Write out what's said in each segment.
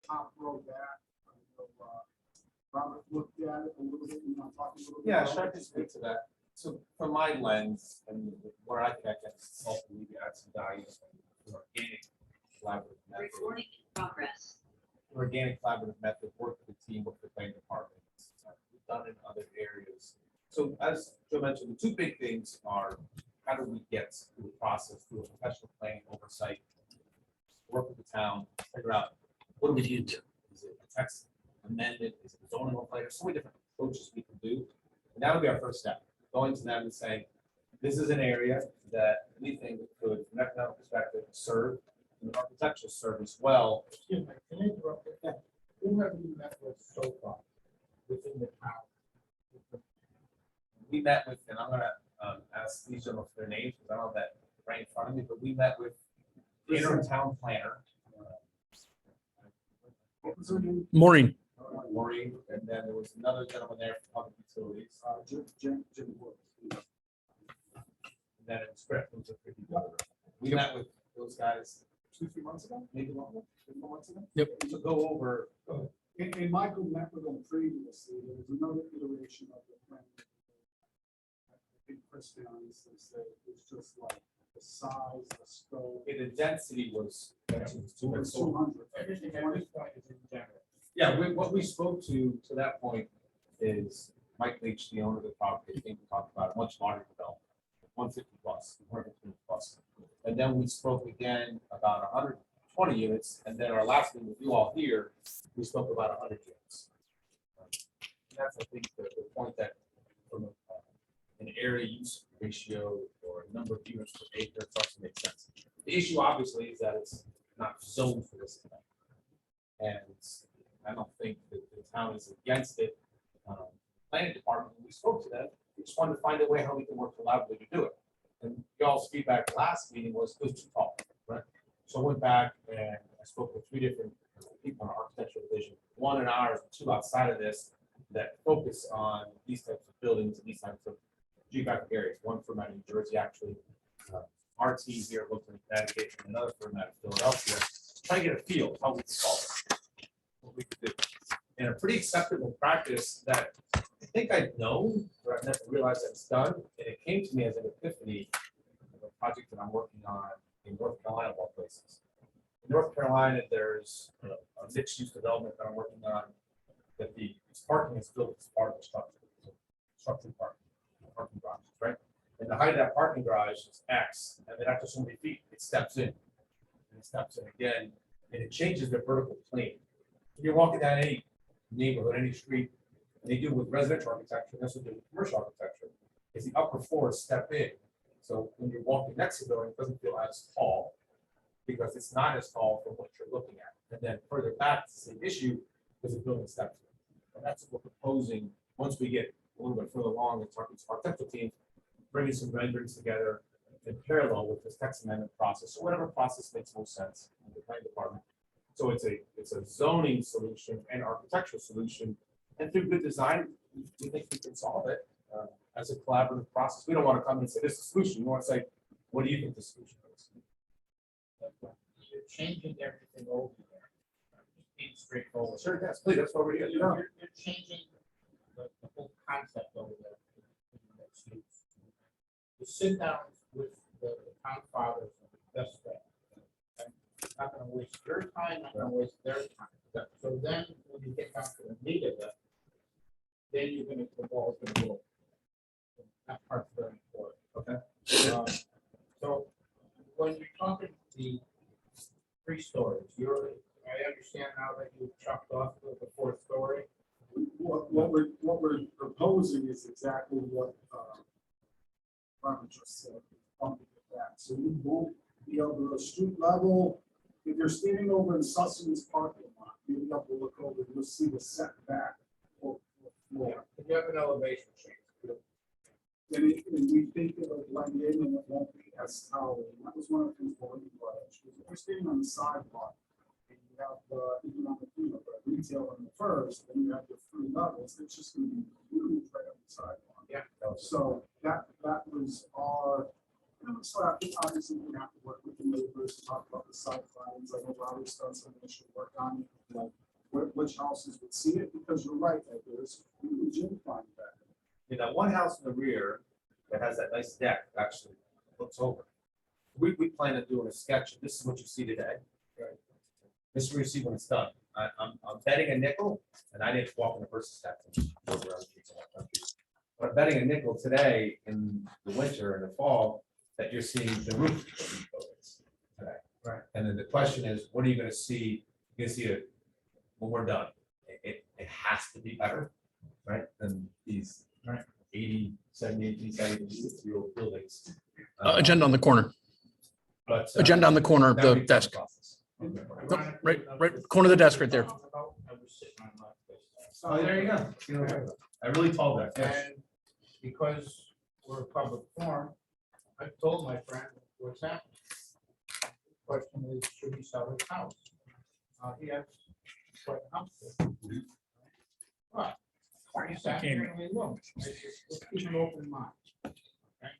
top row back. Robert looked at it a little bit, talking a little bit. Yeah, about sure, I it. can speak to that. So from my lens and where I think I can help maybe add some value, organic collaborative method. Recording in progress. Organic collaborative method, work with the team, work with the planning department. We've done it in other areas. So as Joe mentioned, the two big things are how do we get through the process, through a professional planning oversight, work with the town, figure out what do we do? Is it a text amendment? Is it a zoning overlay? There's so many different approaches we can do. And that would be our first step, going to them and saying, this is an area that we think could, from an economic perspective, serve, and architectural serve as well. Excuse me, can I interrupt you? Yeah. Who have you met with so far within the town? We met with, and I'm gonna ask these gentlemen for their names, because I don't have that right in front of me, but we met with the interim town planner. What was her name? Maureen. Maureen, and then there was another gentleman there for public utilities, Jim Woods. and then it was Brett, who's a pretty good. We met with those guys 2-3 months ago, maybe longer, 3-4 months ago. Yep. To go over, And Michael met with them previously. There was another iteration of the plan. I think Chris honestly said it was just like the size, the scope. the density was too much. So 200. Everything at this point is in general. yeah, what we spoke to that point is Mike Leach, the owner of the property. I think we talked about a much larger development, 150 plus, 150 plus. And then we spoke again about 120 units, and then our last meeting with you all here, we spoke about 100 units. That's, I think, the point that from an area use ratio or a number of units per acre starts to make sense. The issue obviously is that it's not zoned for this event. And I don't think that the town is against it. Planning department, when we spoke to them, we just wanted to find a way how we can work collaboratively to do it. And y'all's feedback last meeting was it was too tall, right? So I went back and I spoke with 3 different people in our architectural division, 1 in ours, 2 outside of this, that focus on these types of buildings and these types of geographic areas. 1 from out of New Jersey, actually. Our team here looked in Connecticut, and another from out of Philadelphia, trying to get a feel of how we solve it, what we could do. And a pretty acceptable practice that I think I know, but I've never realized that it's done. And it came to me as an epiphany of a project that I'm working on in North Carolina, of all places. In North Carolina, there's a mixed-use development that I'm working on that the parking is built as part of the structure. So structured parking garages, right? And the height of that parking garage is X, and then after so many feet, it steps in. And it steps in again, and it changes the vertical plane. When you're walking down any neighborhood, any street, and they do with residential architecture, that's what they do with commercial architecture, is the upper floors step in. So when you're walking next to the building, it doesn't feel as tall, because it's not as tall from what you're looking at. And then further back, it's the same issue, because the building steps in. And that's what we're proposing, once we get a little bit further along in talking to our architectural team, bringing some renderings together in parallel with this text amendment process, or whatever process makes most sense in the planning department. So it's a zoning solution and architectural solution, and through good design, we think we can solve it as a collaborative process. We don't want to come and say this is the solution. We want to say, what do you think the solution is? You're changing everything over there. Just being straightforward. Sure, yes, please. That's what we're here. You're changing the whole concept over there. You sit down with the town fathers and discuss that. Okay? Not gonna waste your time, not gonna waste their time. So then, when you get down to the meat of it, then you're gonna, the ball's gonna roll. That part's very important. Okay. So, when you're talking the 3 stories, I understand now that you've chopped off the 4th story. What we're proposing is exactly what Robert just said. Bumping it back. So you won't be able to go street level. If you're standing over in Sussman's parking lot, you'll be able to look over, you'll see the setback. Or floor. If you have an elevation change. And we think it'll blend in and it won't be as towering. That was one of the things we're looking for. We're standing on the sidewalk. And you have economic, the retail on the first, and you have the 3 levels. It's just going to be huge right on the sidewalk. Yeah. So that was our. So I think obviously we have to work with the neighbors to talk about the site plans. I know Robert's done some initial work on it. Like average houses would see it, because you're right, that there's huge incline back there. You know, one house in the rear that has that nice deck actually looks over. We plan on doing a sketch. This is what you see today. This is what you see when it's done. I'm betting a nickel, and I didn't walk in the first step. But I'm betting a nickel today in the winter and the fall that you're seeing the roof of these buildings today. Right. And then the question is, what are you gonna see? You're gonna see it when we're done. It has to be better, right, than these Right. 80, 70, 80, 70-year-old buildings. Agenda on the corner, But. agenda on the corner of that would the be part of desk. process. Nope, right, corner of the desk right there. I was sitting on my place. Oh, there you go. You know, I really told that. Yes. And because we're a public forum, I told my friend what's happening. The question is, should he sell his house? He has quite a house there. But we sat here and we looked. I said, let's keep an open mind. Okay?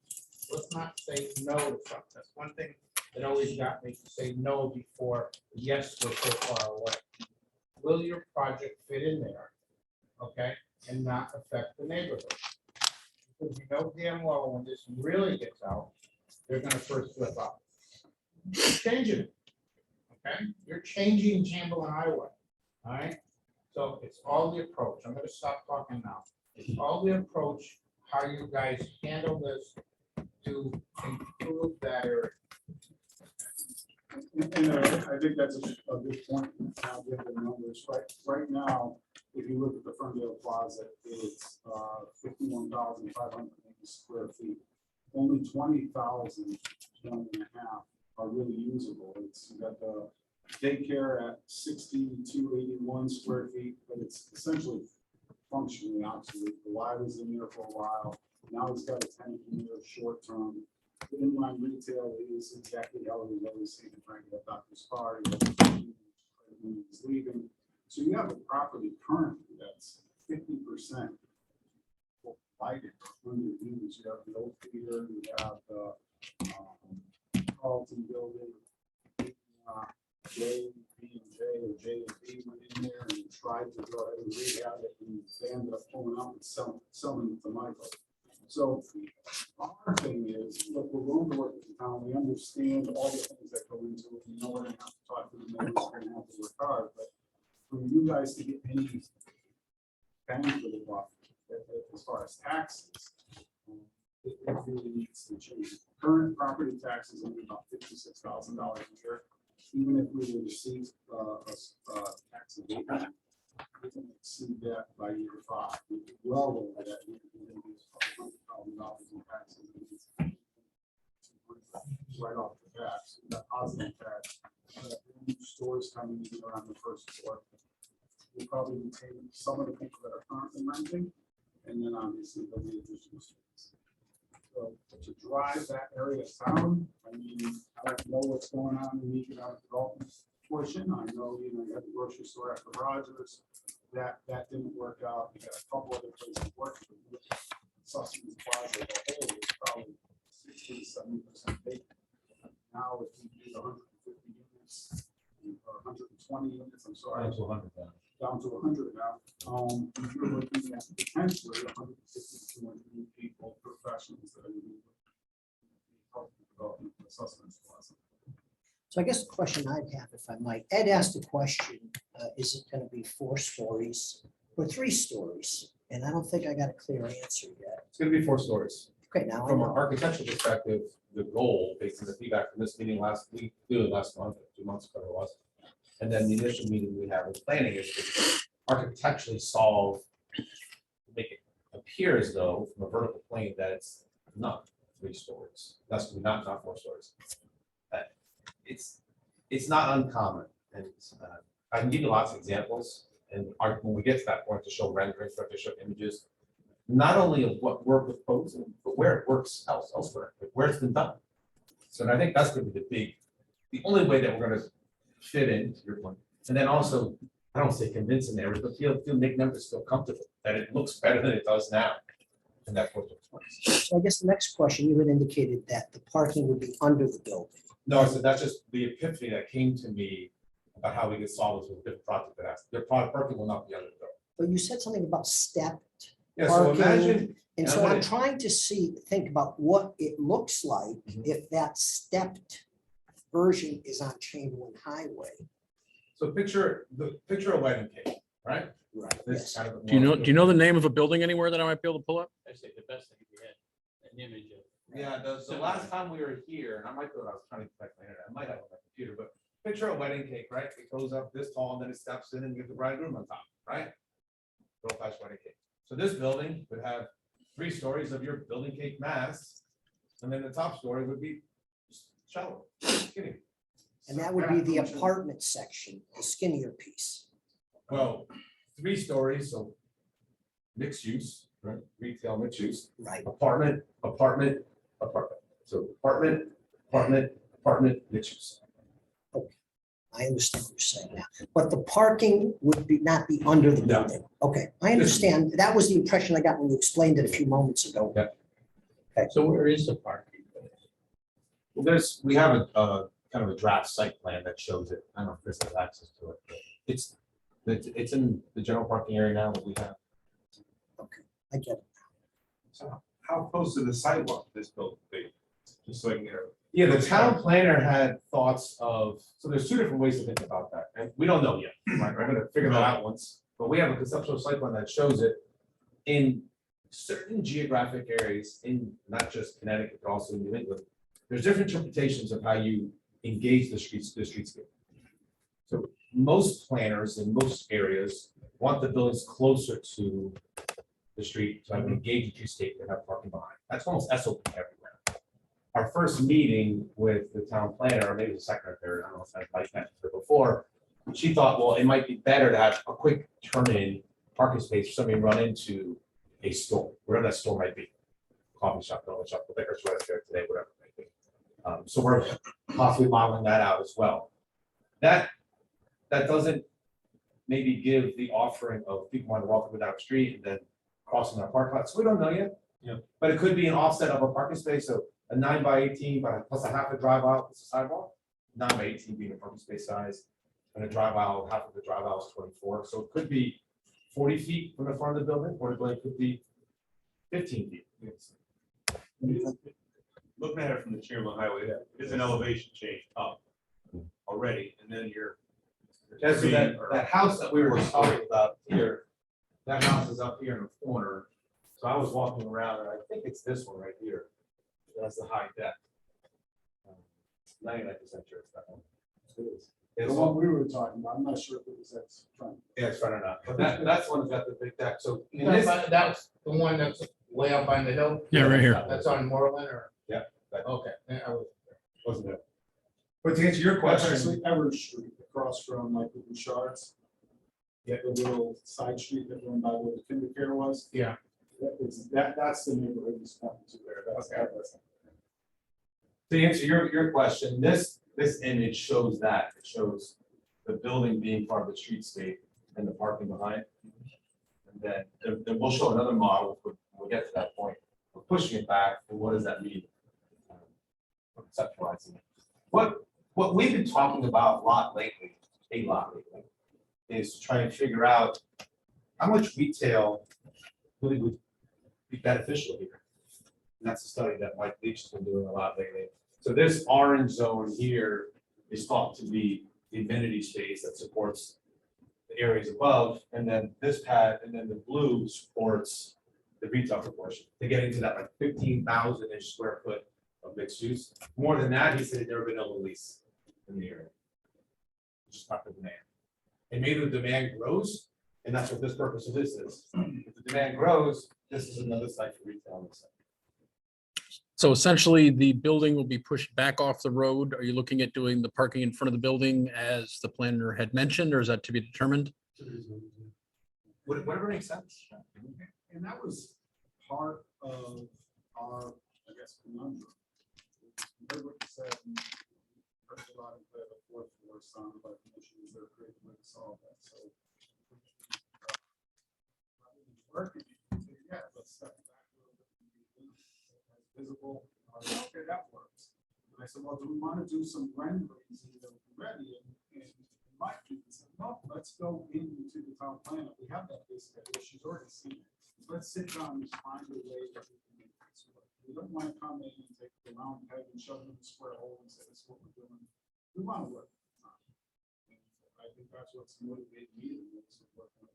Let's not say no to something. That's one thing that always got me to say no before yes, we're so far away. Will your project fit in there? Okay, and not affect the neighborhood? Because you know damn well when this really gets out, they're gonna first flip up. You're changing it. Okay, you're changing Chamberlain Highway, all right? So it's all the approach. I'm gonna stop talking now. It's all the approach, how you guys handle this to improve that area. And I think that's a good point. Now, give the numbers, right now, if you look at the Ferndale Plaza, it's 51,580 square feet. Only 20,000, 20.5 are really usable. It's, you got the daycare at 6,281 square feet, but it's essentially functionally obsolete. The Y was in there for a while. Now it's got a 10-year short term. The inline retail is exactly how we always see the trying to get Dr. Sparty when he's leaving. So you have a property currently that's 50% lighted under use. You have the old theater, you have the Carlton building, J, B and J, or J and B went in there and tried to go ahead and rehab it, and they ended up pulling out and selling it to Michael. So our thing is, look, we're going to work with the town. We understand all the things that go into it. We know we're going to have to talk to the neighbors, we're going to have to work hard, but for you guys to get any bang for the buck, as far as taxes, it really needs to change. Current property taxes are about $56,000 a year. Even if we were to see a tax abatement, we can exceed that by year 5. We'd be well over that. $100,000 in taxes. Right off the bat, so that positive tax. New stores coming in around the first floor. We'll probably retain some of the people that are currently renting, and then obviously there'll be additional stores. So to drive that area down, I mean, I don't know what's going on in the economic development portion. I know, you had the grocery store after Rogers, that didn't work out. You got a couple other places working. Sussman's Plaza, the whole is probably 60-70% vacant. Now, if you do 150 units, or 120 units, I'm sorry, Down to 100 now. down to 100 now. You're looking at potentially 150 to 200 new people, professionals that are going to be helping development of the Sussman's Plaza. So I guess the question I'd have, if I might, Ed asked a question, is it going to be 4 stories or 3 stories? And I don't think I got a clear answer yet. It's gonna be 4 stories. Okay, now I From an know. architectural perspective, the goal, based on the feedback from this meeting last week, last month, 2 months ago it was. And then the initial meeting we had with planning is to architecturally solve, make it appear as though from a vertical plane that it's not 3 stories. That's not 4 stories. It's not uncommon, and I can give you lots of examples. And when we get to that point to show renderings, to show images, not only of what we're proposing, but where it works elsewhere, like where it's been done. So I think that's going to be the only way that we're going to fit into your point. And then also, I don't say convincing neighbors, but feel make neighbors feel comfortable that it looks better than it does now. And that's what it's like. So I guess the next question, you had indicated that the parking would be under the building. No, so that's just the epiphany that came to me about how we can solve this with different projects that has, their product parking will not be under the door. But you said something about stepped, Yeah, so Parking. imagine, and And so I'm I'm gonna- trying to think about what it looks like Mhm. if that stepped version is on Chamberlain Highway. so picture a wedding cake, right? Right. This Yes. kind of. Do you know the name of a building anywhere that I might be able to pull up? I say the best thing you had, an image of. Yeah, the last time we were here, and I might do it, I was trying to check my internet, I might have it on my computer, but picture a wedding cake, right? It goes up this tall and then it steps in and you get the bride and groom on top, right? Little flash wedding cake. So this building would have 3 stories of your building cake mass, and then the top story would be shallow, skinny. And that would be the apartment section, the skinnier piece. Well, 3 stories, so mixed use, right? Retail mixed use. Right. Apartment, apartment, apartment. So apartment, apartment, apartment, mixed use. I understand what you're saying now, but the parking would be, not be under the No. building. Okay, I understand. That was the impression I got when you explained it a few moments ago. So where is the parking? Well, we have a kind of a draft site plan that shows it. I don't know if Chris has access to it, but it's in the general parking area now that we have. I get it. So how close to the sidewalk this building be? Just so I can get a. Yeah, the town planner had thoughts of, so there's 2 different ways to think about that, and we don't know yet, right? We're gonna figure that out once, but we have a conceptual site plan that shows it in certain geographic areas in not just Connecticut, but also in New England. There's different interpretations of how you engage the streetscape. So most planners in most areas want the buildings closer to the street to have an engaged streetscape and have parking behind. That's almost SOP everywhere. Our first meeting with the town planner, or maybe the second or third, I don't know if I met her before, she thought, well, it might be better to have a quick turn-in parking space for somebody to run into a store, whatever that store might be. Coffee shop, donut shop, the liquor store that's there today, whatever it might be. So we're possibly modeling that out as well. That doesn't maybe give the offering of people want to walk up and down the street and then crossing our parking lot, so we don't know yet. Yeah. But it could be an offset of a parking space, so a 9x18 plus a half a drive aisle, plus a sidewalk. 9x18 being a parking space size, and a drive aisle, half of the drive aisle is 24, so it could be 40 feet from the front of the building, or it could be 15 feet. Looking at it from the Chamberlain Highway, it's an elevation change up already, and then you're. Yeah, so that house that we were talking about here, that house is up here in the corner. So I was walking around, and I think it's this one right here. That's the high deck. 99% sure it's that one. The It's one all, we were talking about, I'm not sure if it was that front. yeah, it's front or not, but that's one that's got the big deck, so. in That's this- that's the one that's way up on the hill? Yeah, right here. That's on Moreland or? Yeah. Okay, yeah, I was. Wasn't there. But to answer your That's question, actually Everett Street, across from like the Bouchards. The little side street that went by where the Kindercare was. Yeah. That's the neighborhood he's pointing to there. That's. to answer your question, this image shows that, it shows the building being part of the streetscape and the parking behind. And then we'll show another model, when we'll get to that point, we're pushing it back, and what does that mean? We're conceptualizing it. What we've been talking about a lot lately, is to try and figure out how much retail really would be beneficial here. And that's a study that Mike Leach has been doing a lot lately. So this orange zone here is thought to be the amenity space that supports the areas above, and then this pad, and then the blue supports the retail proportion. To get into that like 15,000-ish square foot of mixed use. More than that, he said he'd never been able to lease in the area. Just not the demand. And maybe the demand grows, and that's what this purpose of this is. If the demand grows, this is another site for retail. on this side. So essentially, the building will be pushed back off the road. Are you looking at doing the parking in front of the building as the planner had mentioned, or is that to be determined? Whatever makes sense. And that was part of our, I guess, conundrum. Heard what you said, and heard a lot of the fourth floor sound about the issues that are created with solve that, so. Working, yeah, let's step back a little bit. And be as visible, okay, that works. And I said, well, do we want to do some renderings, ready, and Mike, and said, no, let's go into the town plan. We have that basic idea. She's already seen it. Let's sit down and find a way that we can make this work. We don't want to come in and take the round peg and shove it in the square hole and say, this is what we're doing. We want to work. And I think that's what's motivated me to do this work with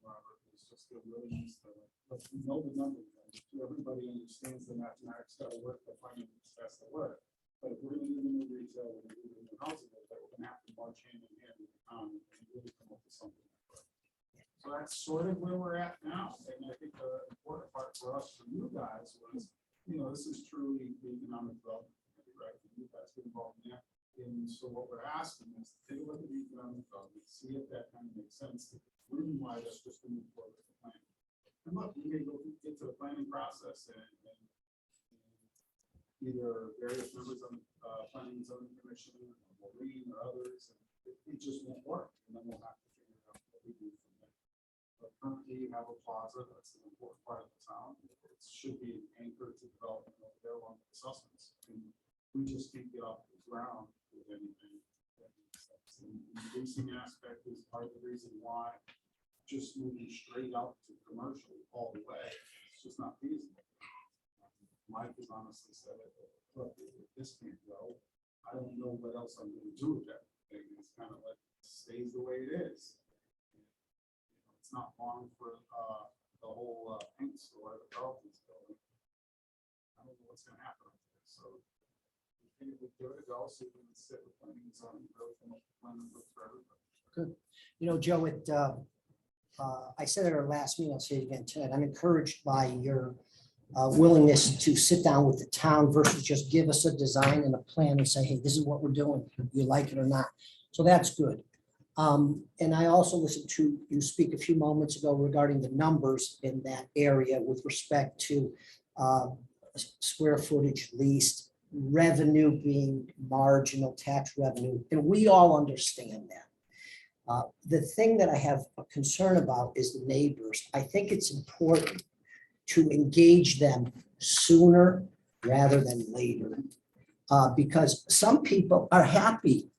Robert. It's just a really nice, but we know the numbers. Everybody understands the mathematics got to work, the finance has to work. But if we're gonna do the new retail, we're gonna do the new housing, we're gonna have to march hand in hand with the town and really come up with something. So that's sort of where we're at now, and I think the important part for us, for you guys, was, this is truly the economic development, right? You guys get involved in that, and so what we're asking is, take a look at the economic development, see if that kind of makes sense. Reason why that's just to move forward with the plan. And look, we may go get to the planning process and either various members of planning and zoning commission, or Maureen or others, and it just won't work. And then we'll have to figure out what we do from there. But currently you have a plaza, that's an important part of the town. It should be an anchor to development over there along with the Sussmans. And we just can't get off the ground with anything. And the leasing aspect is part of the reason why just moving straight out to commercial all the way, it's just not feasible. Mike has honestly said it, look, if this can't go, I don't know what else I'm gonna do with that thing. It's kind of like, it stays the way it is. It's not long for the whole paint store, the Carlton's building. I don't know what's gonna happen with this, so we think we give it a go, so we can sit with planning and zoning, really come up with a plan that works for everybody. Good. Joe, I said at our last meeting, I'll say it again tonight, I'm encouraged by your willingness to sit down with the town versus just give us a design and a plan and say, hey, this is what we're doing, you like it or not. So that's good. And I also listened to you speak a few moments ago regarding the numbers in that area with respect to square footage leased, revenue being marginal tax revenue, and we all understand that. The thing that I have a concern about is the neighbors. I think it's important to engage them sooner rather than later. Because some people are happy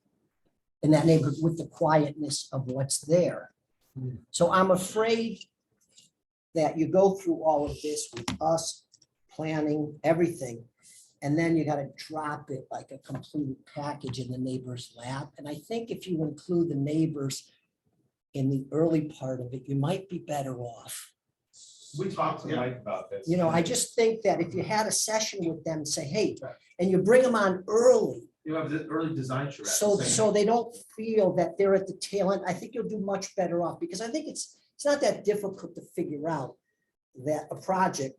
in that neighborhood with the quietness of what's there. So I'm afraid that you go through all of this with us planning everything, and then you got to drop it like a complete package in the neighbor's lap. And I think if you include the neighbors in the early part of it, you might be better off. We talked to Mike about this. I just think that if you had a session with them, and say, hey, and you bring them on early, You have the early design charrette. so they don't feel that they're at the tail end, I think you'll do much better off, because I think it's not that difficult to figure out that a project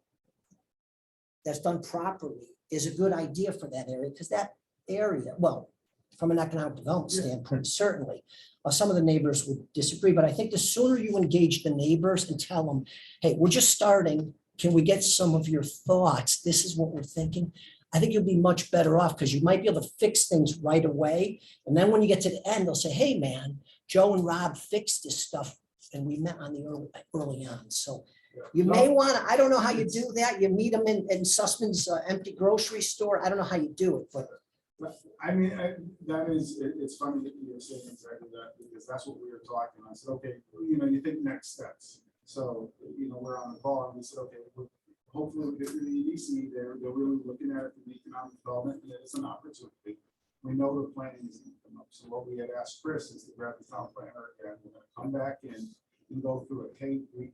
that's done properly is a good idea for that area, because that area, well, from an economic development standpoint, certainly, some of the neighbors would disagree, but I think the sooner you engage the neighbors and tell them, hey, we're just starting, can we get some of your thoughts? This is what we're thinking. I think you'll be much better off, because you might be able to fix things right away. And then when you get to the end, they'll say, hey, man, Joe and Rob fixed this stuff and we met on the early on. So you may want to, I don't know how you do that. You meet them in Sussman's empty grocery store. I don't know how you do it, but. I mean, that is, it's funny that you're saying exactly that, because that's what we were talking. I said, okay, you think next steps. So, we're on the call and we said, okay, hopefully we get to the EDC, they're really looking at it from the economic development, and it's an opportunity. We know the planning is going to come up. So what we had asked Chris is to grab the town planner again. We're going to come back in and go through it. Hey, we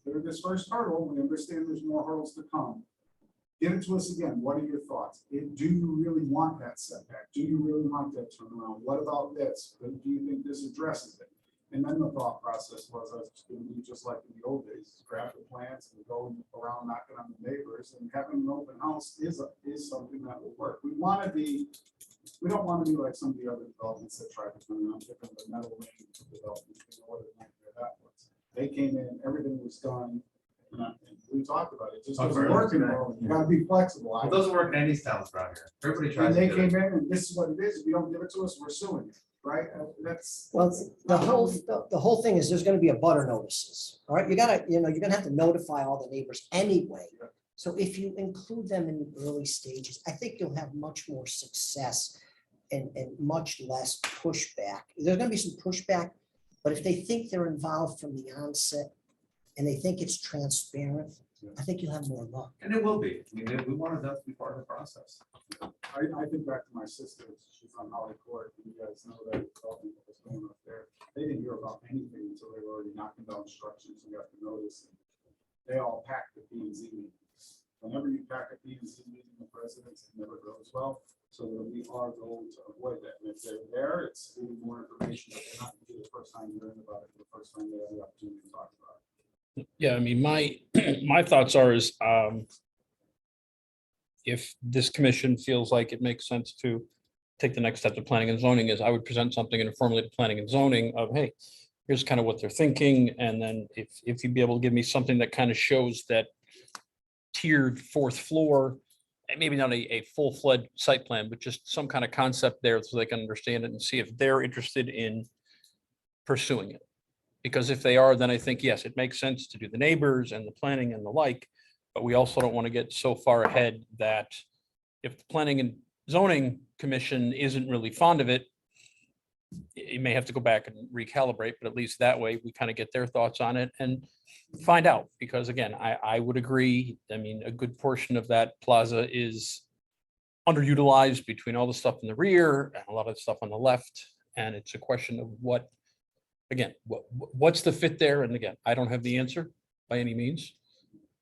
cleared this first hurdle. We understand there's more hurdles to come. Give it to us again. What are your thoughts? Do you really want that setback? Do you really want that turnaround? What about this? Do you think this addresses it? And then the thought process was, I was going to be just like in the old days, grab the plants and go around knocking on the neighbors, and having an open house is something that will work. We don't want to be like some of the other developments that tried to come around, different the metal lane development. What a nightmare that was. They came in, everything was done. And we talked about it. It just doesn't work anymore. You gotta be flexible. It doesn't work in any towns around here. Everybody And tries they to do came it. in, and this is what it is. If you don't give it to us, we're suing you, right? That's. Well, the whole thing is there's going to be a butter notices. All right, you're going to have to notify all the neighbors anyway. Yeah. So if you include them in the early stages, I think you'll have much more success and much less pushback. There's gonna be some pushback, but if they think they're involved from the onset and they think it's transparent, I think you'll have more luck. And it will be. I mean, we wanted that to be part of the process. I think back to my sister, she's on Holly Court, and you guys know that development that was going up there. They didn't hear about anything until they were already knocking down structures and got the notice. They all packed the P and Z meetings. Whenever you pack a P and Z meeting with residents, it never goes well. So we are going to avoid that. And if they're there, it's giving more information, but they're not gonna be the first time hearing about it, the first time they have the opportunity to talk about it. Yeah, I mean, my thoughts are is, if this commission feels like it makes sense to take the next step to planning and zoning is, I would present something informally to planning and zoning of, hey, here's kind of what they're thinking. And then if you'd be able to give me something that kind of shows that tiered fourth floor, and maybe not a full-fledged site plan, but just some kind of concept there so they can understand it and see if they're interested in pursuing it. Because if they are, then I think, yes, it makes sense to do the neighbors and the planning and the like, but we also don't want to get so far ahead that if the planning and zoning commission isn't really fond of it, you may have to go back and recalibrate, but at least that way we kind of get their thoughts on it and find out. Because again, I would agree. I mean, a good portion of that plaza is underutilized between all the stuff in the rear and a lot of stuff on the left. And it's a question of what, again, what's the fit there? And again, I don't have the answer by any means.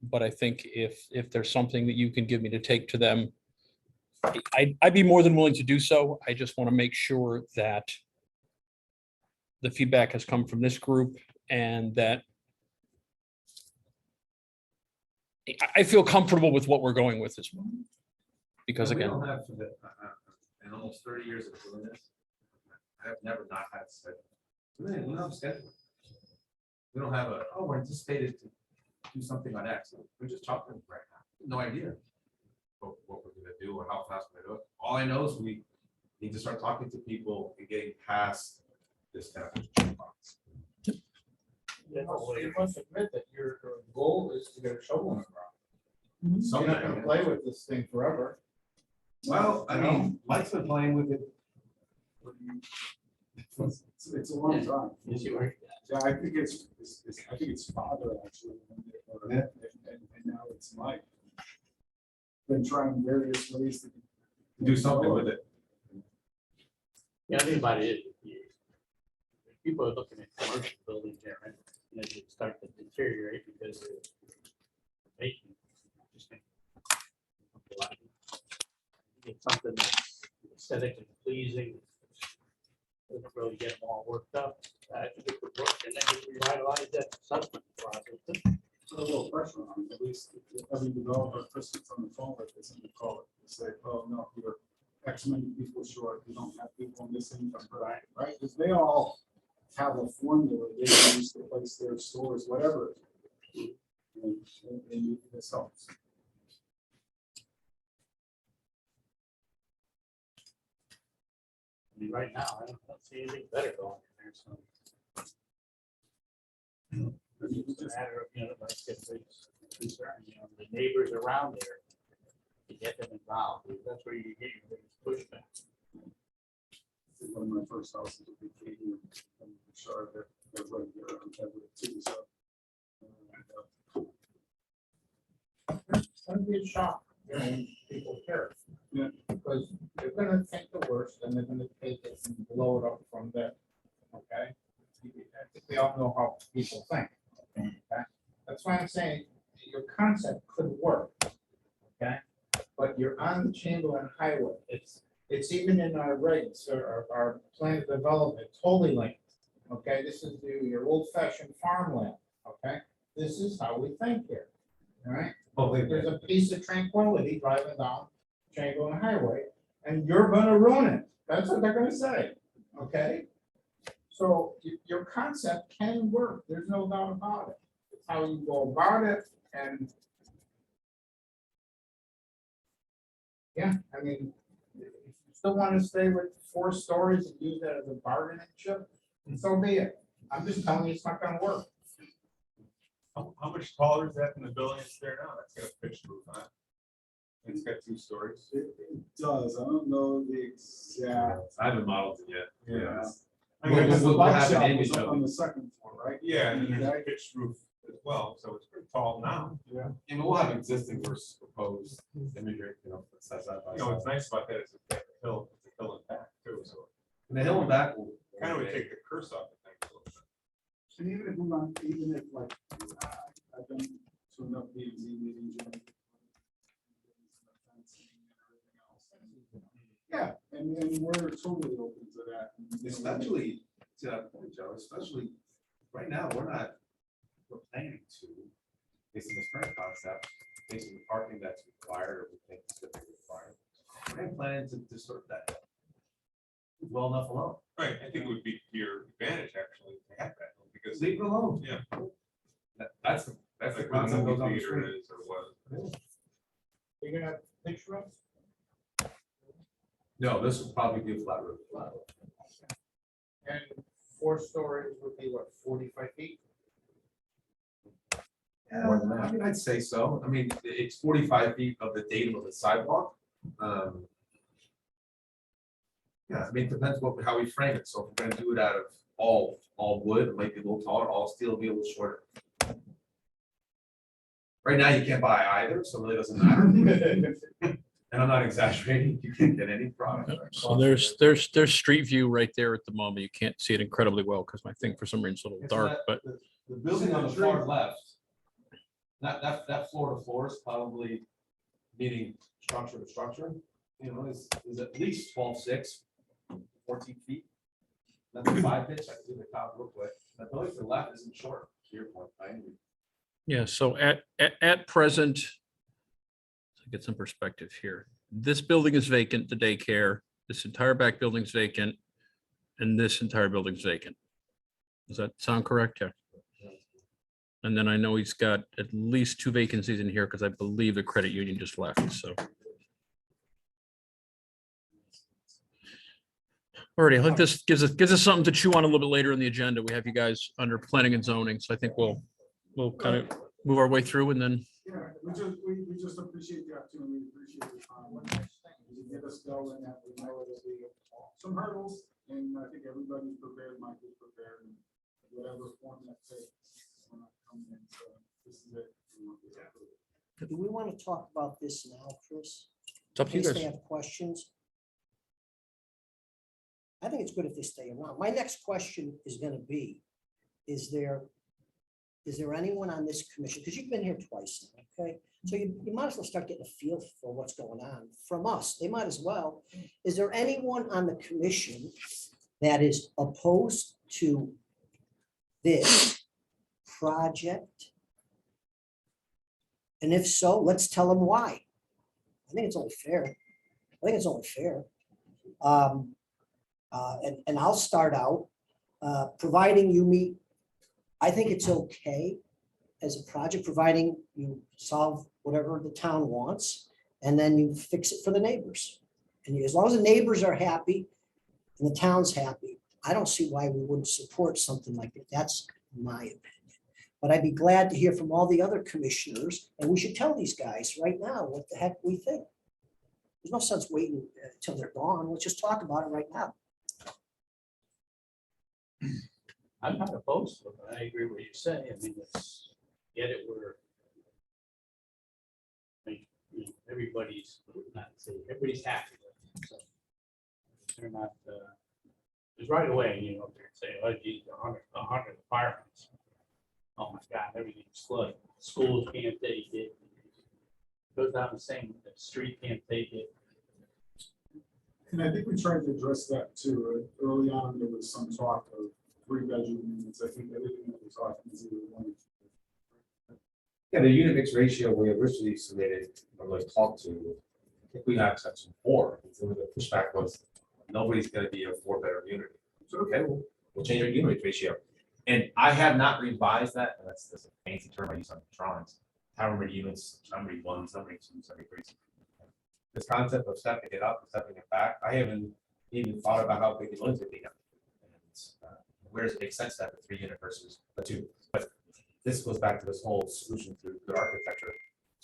But I think if there's something that you can give me to take to them, I'd be more than willing to do so. I just want to make sure that the feedback has come from this group and that I feel comfortable with what we're going with as well. Because And we again, don't have in almost 30 years of doing this, I have never not had a schedule. We don't have a schedule. We don't have we're anticipated to do something on X. We're just talking right now. No idea what we're gonna do or how fast we're gonna do it. All I know is we need to start talking to people and getting past this kind of checkbox. You must admit that your goal is to get a shovel in the ground. So you're not gonna Something. play with this thing forever. Well, I mean, Mike's been playing with it. It's a long time. You see where- Yeah, I think it's father actually. Yeah. And now it's Mike. Been trying various ways to. Do something with it. Yeah, I think about it, people are looking at commercial buildings there, and you know, they start to deteriorate because they're making. Just think. It's something that's aesthetically pleasing. Doesn't really get them all worked up. I think it would work, and then you revitalize that substance process. Put a little pressure on it, at least if every developer, person from the phone, like this, and they call it, they say, oh, no, you're X many people short, you don't have people in this income, right? Right, because they all have a formula, they use to place their stores, whatever. And this helps. I mean, right now, I don't see anything better going in there, so. It's a matter of, you know, like, if it's concern, you know, the neighbors around there, to get them involved, because that's where you get your biggest pushback. One of my first houses would be Katie, and I'm sure that they're right there on Everett too, so. It's gonna be a shock, you know, people care. Yeah. Because they're gonna think the worst, and they're gonna take it and blow it up from there, okay? I think we all know how people think, okay? That's why I'm saying your concept could work, okay? But you're on the Chamberlain Highway, it's even in our regs, or our plan of development, totally linked, okay? This is your old-fashioned farmland, okay? This is how we think here, all right? There's a piece of tranquility driving down Chamberlain Highway, and you're gonna ruin it. That's what they're gonna say, okay? So your concept can work, there's no doubt about it. It's how you go about it, and yeah, I mean, if you still want to stay with 4 stories and use that as a bargaining chip, so be it. I'm just telling you, it's not gonna work. How much taller is that than the building that's there now? That's got a pitched roof on it. It's got 2 stories. It does, I don't know the exact. I haven't modeled it yet. Yeah. I mean, Because the we'll bike have an shop image was up of on it. the second floor, right? Yeah, and then there's Okay. a pitched roof as well, so it's pretty tall now. Yeah. And we'll have existing versus proposed imagery, you know, that says that by You know, what's side. nice about that is it's got the hill, it's a hill and back too, so And the hill and back will. kind of would take the curse off the thing a little bit. And even if we want, even if like, I've been to enough B and Z meetings. you know, Yeah, and we're totally open to that. Especially, to that point, Joe, especially right now, we're planning to, based on this current concept, based on the parking that's required, or we think is gonna be required. We're planning to sort that. Well enough alone. Right, I think it would be to your advantage actually to have that, because Leave it alone. Yeah. That's the that's like concept what goes a on the movie theater street. is or what. You're gonna have picture of? No, this will probably be a flat roof. And 4 stories would be what, 45 feet? Yeah, I mean, I'd say so. I mean, it's 45 feet of the datum of the sidewalk. Yeah, I mean, it depends how we frame it. So if we're gonna do it out of all wood, it might be a little taller, all steel, be a little shorter. Right now, you can't buy either, so it really doesn't matter. And I'm not exaggerating, you can't get any product. So there's street view right there at the moment. You can't see it incredibly well because my thing for some reason is a little It's dark, not- but The building on the far left, that floor to floor is probably meeting structure to structure, you know, is at least 12.6, 14 feet. That's a 5 pitch, I can do the top real quick. The building to the left isn't short, to your point, right? yeah, so at present, to get some perspective here, this building is vacant, the daycare, this entire back building's vacant, and this entire building's vacant. Does that sound correct? Yeah. And then I know he's got at least 2 vacancies in here because I believe the credit union just left, so. Alrighty, I think this gives us something to chew on a little bit later in the agenda. We have you guys under planning and zoning, so I think we'll kind of move our way through and then, Yeah, we just appreciate the opportunity, we appreciate your time. You get us going, that we know there'll be some hurdles, and I think everybody's prepared, Mike is prepared, and whatever form that takes. when I come in, so This is it. Do we want to talk about this now, Chris? it's up In to you case they guys. have questions? I think it's good if they stay around. My next question is gonna be, is there anyone on this commission, because you've been here twice now, okay? So you might as well start getting a feel for what's going on from us. They might as well. Is there anyone on the commission that is opposed to this project? And if so, let's tell them why. I think it's only fair. And I'll start out, providing you meet, I think it's okay as a project, providing you solve whatever the town wants, and then you fix it for the neighbors. And as long as the neighbors are happy and the town's happy, I don't see why we wouldn't support something like that. That's my opinion. But I'd be glad to hear from all the other commissioners, and we should tell these guys right now what the heck we think. There's no sense waiting until they're gone. Let's just talk about it right now. I'm not opposed to it, but I agree with what you say. I mean, let's get it where. I mean, everybody's, not say, everybody's happy with it. So they're not, because right away, you know, they're saying, oh geez, 100 apartments. Oh my God, everything's flooded. Schools can't take it. Goes down the same, the street can't take it. And I think we tried to address that too. Early on, there was some talk of 3-bedroom units. I think everything that we're talking is either one. Yeah, the unit mix ratio we originally submitted, or like talked to, I think we got section 4. So the pushback was, nobody's gonna be a 4-bedroom unit. So, okay, we'll change our unit mix ratio. And I have not revised that, and that's a fancy term I use on drawings. However many units, number 1, number 2, number 3. This concept of stepping it up, stepping it back, I haven't even thought about how big the units would be. And, where does it make sense to have a 3-unit versus a 2? But this goes back to this whole solution through good architecture.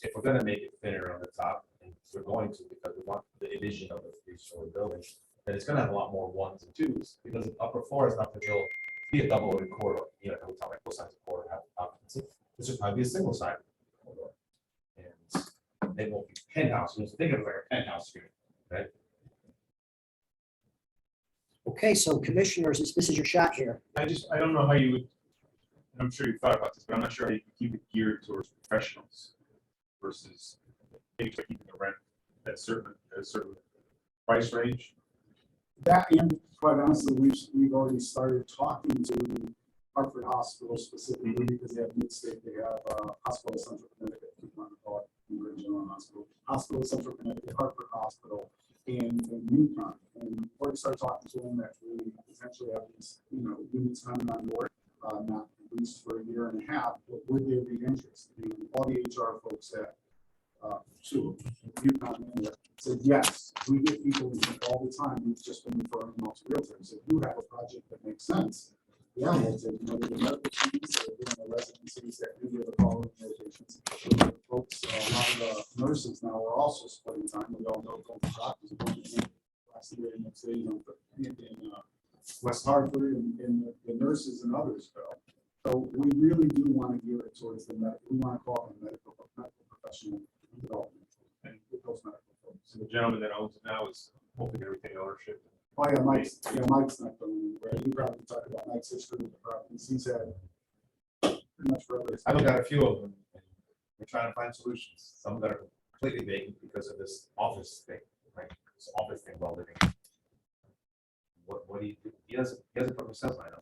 If we're gonna make it thinner on the top and they're going to, because we want the vision of a three-story building, then it's gonna have a lot more ones and twos, because the upper floor is not gonna be a double-loaded corridor, you know, every time like both sides of the corridor have occupancy, this would probably be a single-sided corridor. And they won't be penthouse, units. Think of it like a penthouse unit, right? Okay, so commissioners, this is your shot here. I don't know how you would, and I'm sure you've thought about this, but I'm not sure how you can keep it geared towards professionals versus maybe keeping the rent at a certain price range. That, and quite honestly, we've already started talking to Hartford Hospital specifically because they have Mid-State, they have Hospital Central Connecticut, if you want to call it the original Hospital Central Connecticut, Hartford Hospital, and UConn. And we're started talking to them that we potentially have these, units coming on board, not leased for a year and a half, but would there be interest? And all the HR folks at UConn said, yes, we get people all the time, we've just been referring them out to realtors. If you have a project that makes sense, yeah, we'll take, the medical students that are doing the residencies that do the following rotations. Folks, a lot of the nurses now are also splitting time. We all know going to doctors. Last year in the city, in West Hartford, and the nurses and others go. So we really do want to gear it towards the medical. We want to call it medical professional development and with those medical folks. So the gentleman that owns it now is hoping to retain ownership. Oh, yeah, Mike's not going anywhere. You probably talk about Mike's history with the properties. He's had pretty much forever. I looked at a few of them, and we're trying to find solutions, some that are completely vacant because of this office thing, right, this office thing while living. What do you do? He doesn't put himself on it.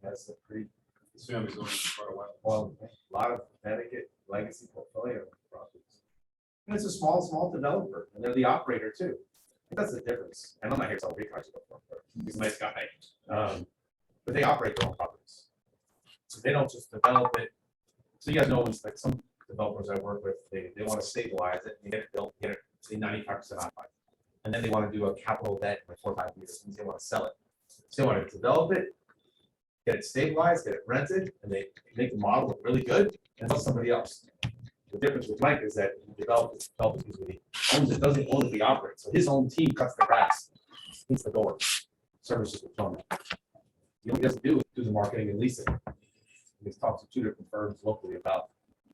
He has a pretty, His family's owned it for quite a while. well, a lot of Connecticut legacy portfolio properties. And it's a small developer, and they're the operator too. I think that's the difference. And I'm not here to sell recars, he's a nice guy. But they operate their own properties. So they don't just develop it. So you guys know, it's like some developers I work with, they want to stabilize it, and get it built, get it, say 95% occupied. And then they want to do a capital debt for 4 or 5 years, and they want to sell it. So they want to develop it, get it stabilized, get it rented, and they make the model look really good, and sell somebody else. The difference with Mike is that he develops because he owns it, doesn't own it, he operates. So his own team cuts the grass, heats the door, services the plumber. He only doesn't do the marketing and leasing. He's talked to 2 different firms locally about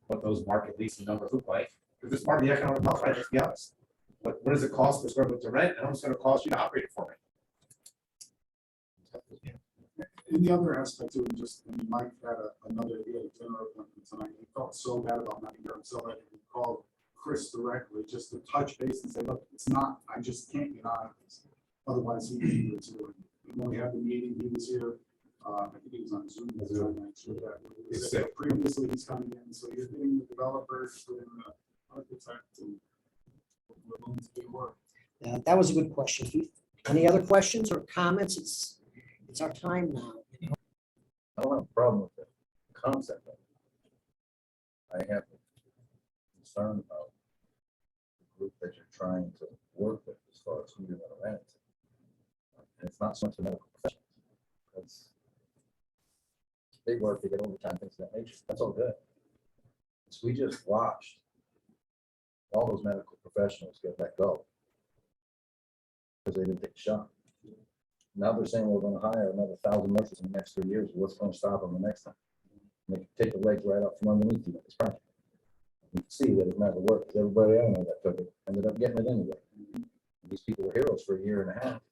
what those market leasing numbers look like. Because it's part of the economic model, right? Let's be honest. What does it cost per square foot to rent, and how much it's going to cost you to operate it for me? And the other aspect to it, Mike had another dinner appointment tonight. He felt so bad about not being here himself. I he called Chris directly just to touch base and say, look, it's not, I just can't get out of this. Otherwise, he was here. When we had the meeting, he was here. I think he was on Zoom. Previously, he's coming in. So you're getting the developers, getting the architect, and we're going to do work. That was a good question, Keith. Any other questions or comments? It's our time now. I don't have a problem with the concept of it. I have a concern about the group that you're trying to work with as far as who you're going to rent it to. And it's not so much the medical professionals. Because they work, they get overtime, things of that nature. That's all good. So we just watched all those medical professionals get let go because they didn't take a shot. Now they're saying we're going to hire another 1,000 nurses in the next 3 years. What's going to stop them the next time? And they can take the legs right up from underneath you at this project. You can see that it never worked. Everybody I know that took it ended up getting it anyway. These people were heroes for a year and a half.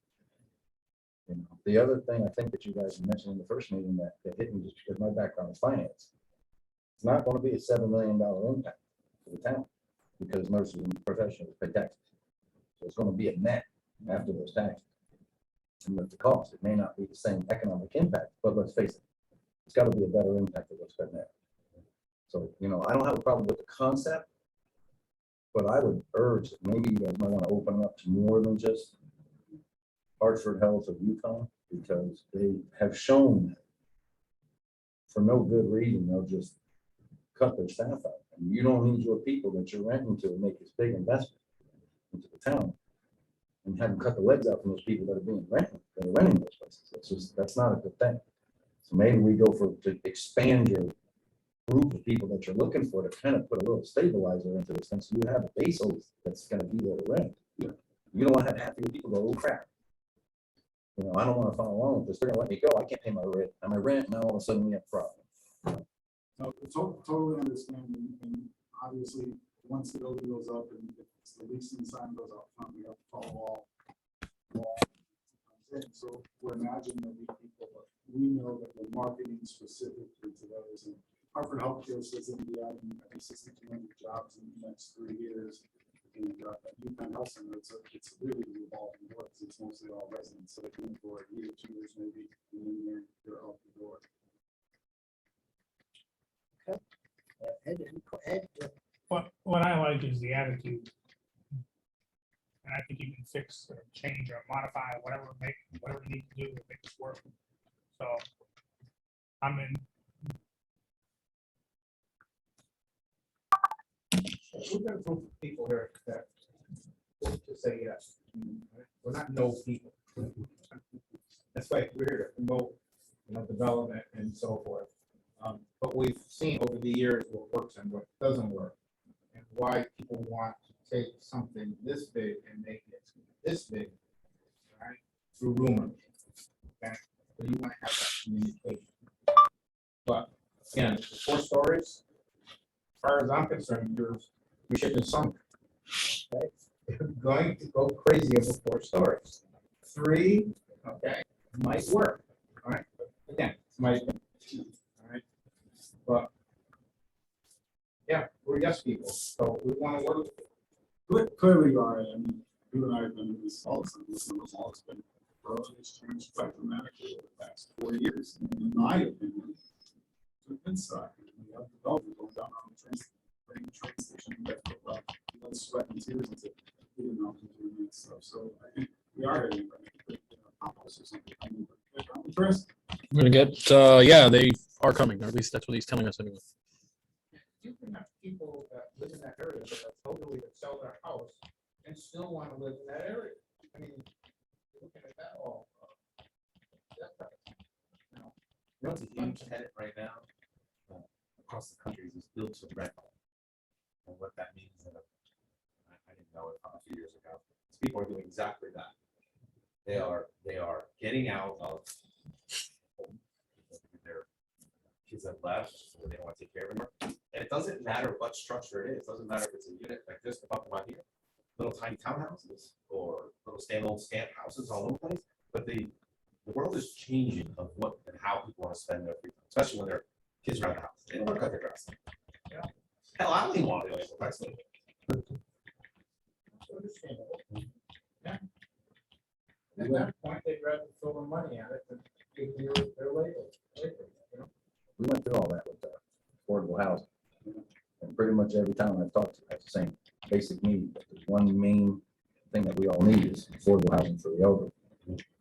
You know, the other thing I think that you guys mentioned in the first meeting that hit me just because my background is finance. It's not going to be a $7 million impact for the town because nurses and professionals pay taxes. So it's going to be a net after those taxes. And with the cost, it may not be the same economic impact, but let's face it, it's got to be a better impact than what's been there. So, you know, I don't have a problem with the concept, but I would urge that maybe you guys might want to open it up to more than just Hartford Health or UConn, because they have shown that for no good reason, they'll just cut their staff out. And you don't need your people that you're renting to make this big investment into the town and have them cut the legs out from those people that are renting those places. That's not a good thing. So maybe we go to expand your group of people that you're looking for to kind of put a little stabilizer into this thing, so you have a base that's gonna be there to rent. You don't want to have half your people go, oh crap. You know, I don't want to follow along with this, they're gonna let me go, I can't pay my rent, now all of a sudden we have a problem. No, totally understand, and obviously, once the building goes up and if the leasing sign goes up front, we have to follow all. So we're imagining that these people, we know that we're marketing specifically to those, and Hartford Healthcare says that we have, I think, 6,200 jobs in the next 3 years. And UPenn Health Center, it's really revolving door, because it's mostly all residents, so they come in for a year, 2 years maybe, and then they're out the door. Ed, What I like is the attitude. And I think you can fix or change or modify whatever you need to do to make this work. So I'm in. We've got a group of people here that want to say yes. We're not no people. That's why we're here to promote, development and so forth. But we've seen over the years what works and what doesn't work, and why people want to take something this big and make it this big, right? Through rumors. Okay, so you want to have that communication. But again, 4 stories. As far as I'm concerned, we should have sunk. Okay, you're going to go crazy over 4 stories. 3, okay, might work. All right, again, it's my opinion. All right, but yeah, we're yes people, so we want to work. Clearly, you are, I mean, you and I have been in this policy, this law has been, it's changed quite dramatically over the past 4 years, in my opinion. To the good side, we have development going down on the train station, but sweat and tears into getting out and doing that stuff, so I think we are heading right. Chris? We're gonna get, yeah, they are coming, or at least that's what he's telling us anyway. You can have people that live in that area that are totally that sell their house and still want to live in that area. I mean, you're looking at that all. You know, it's a huge tenant right now across the country is built to rent. And what that means, I didn't know it a few years ago. People are doing exactly that. They are getting out of their kids have left, or they don't want to take care of anymore. And it doesn't matter what structure it is. It doesn't matter if it's a unit like this, the bottom right here, little tiny townhouses or little standalone stamp houses all over the place. But the world is changing of what and how people want to spend their free time, especially when their kids are around the house. They don't want to cut their grass. Yeah. Hell, I don't even want to do anything like that. Understandable. Yeah. At that point, they'd rather throw the money at it than give their labor. We went through all that with affordable housing. And pretty much every town I've talked to has the same basic need. But there's one main thing that we all need is affordable housing for the elderly.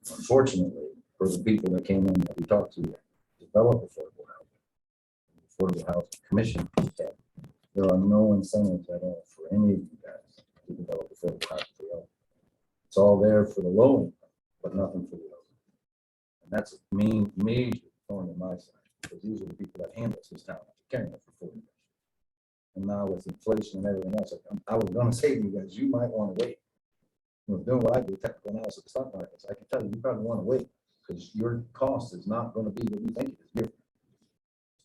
Unfortunately, for the people that came in that we talked to develop affordable housing commission, there are no incentives at all for any of you guys to develop affordable housing for the elderly. It's all there for the low income, but nothing for the elderly. And that's a major thorn in my side, because these are the people that handle this town, carrying it for 40 years. And now with inflation and everything else, I was gonna say to you guys, you might want to wait. You know, doing what I do, technical analysis of the stock markets, I can tell you, you probably want to wait, because your cost is not going to be what you think it is.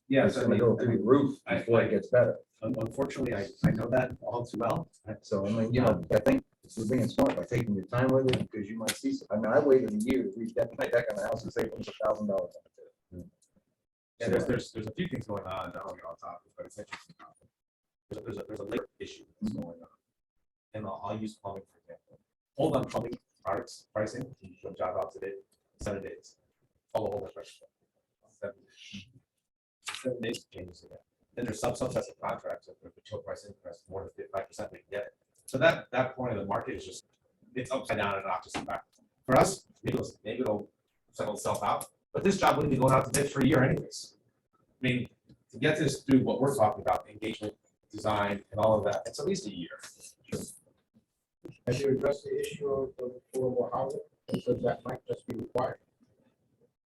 Yeah, It's gonna go through the roof before it gets better. Unfortunately, I know that all too well. So, I mean, you know, I think you're being smart by taking your time with it, because you might see, I mean, I waited a year to reach my deck on the house and save almost $1,000 on it. Yeah, there's a few things going on. I don't get on top of it, but it's interesting. There's a labor issue that's going on. And I'll use plumbing, for example. Hold on plumbing products pricing, you show job out today, 7 days. Follow whole price. 7 days changes again. Then there's some subsets of contracts, if the chill price increase more than 5%, we can get it. So that point of the market is just, it's upside down and not just back. For us, maybe it'll settle itself out, but this job wouldn't be going out to bid for a year anyways. I mean, to get this through what we're talking about, engagement, design, and all of that, it's at least a year. Have you addressed the issue of affordable housing? Because that might just be required.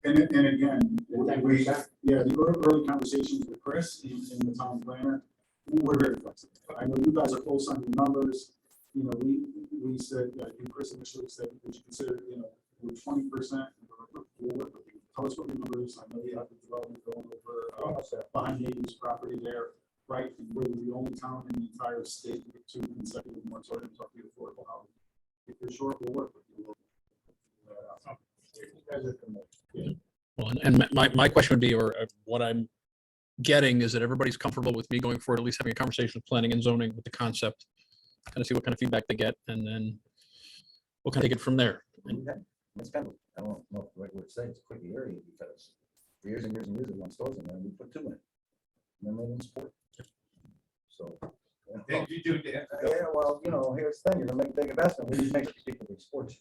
And again, we, 10%. yeah, the early conversations with Chris and the town planner, we're very flexible. I know you guys are close on your numbers. You know, we said, Chris initially said, would you consider, with 20%, we'll work with you. Tell us what your numbers, I know you have the development going over, behind Navy property there, right? And we're the only town in the entire state with 2 consecutive moratoriums on the affordable housing. If you're short, we'll work with you. Well, and my question would be, or what I'm getting is that everybody's comfortable with me going forward, at least having a conversation with planning and zoning with the concept, kind of see what kind of feedback they get, and then we'll kind of take it from there. It's kind of, I don't know if the right word to say, it's a quick area because for years and years and years, we want stores in there, and we put 2 in. And then they didn't support. So. Did you do that? Yeah, well, here's the thing, you're gonna make a big investment, we just make people big sports.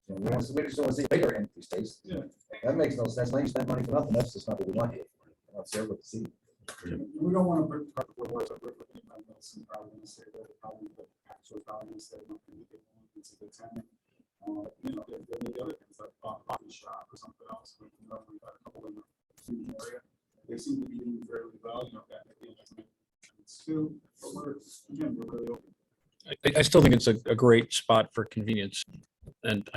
We just don't want to see bigger empty space. Yeah. That makes no sense. Now you spend money for nothing. That's just not what we want here. Let's see what to see. We don't want to put words up with anybody else and probably gonna say that probably the actual values that we're going to get one into the tenant. There may be other things like a coffee shop or something else. But, we've got a couple in the student area. They seem to be doing fairly well, that may be it's still, but we're really open. I still think it's a great spot for convenience, and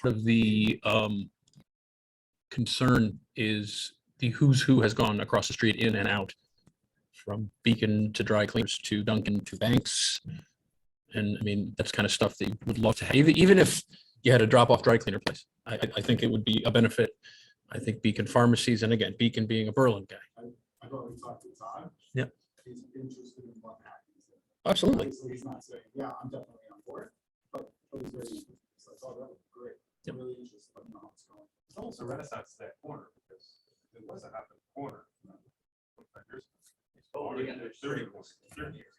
part of the concern is the who's who has gone across the street in and out, from Beacon to dry cleaners to Dunkin' to banks. And I mean, that's kind of stuff that you would love to have, even if you had a drop off dry cleaner place. I think it would be a benefit. I think Beacon pharmacies, and again, Beacon being a Berlin guy. I've already talked to Todd. Yeah. He's interested in what happens. Absolutely. Obviously, he's not saying, yeah, I'm definitely on board, but he's very interested. So I thought that was great. Yep. Really interested, but how it's going. It's almost a renaissance to that corner because it wasn't at the corner. 25 years ago. It's Totally already understood. 30 years.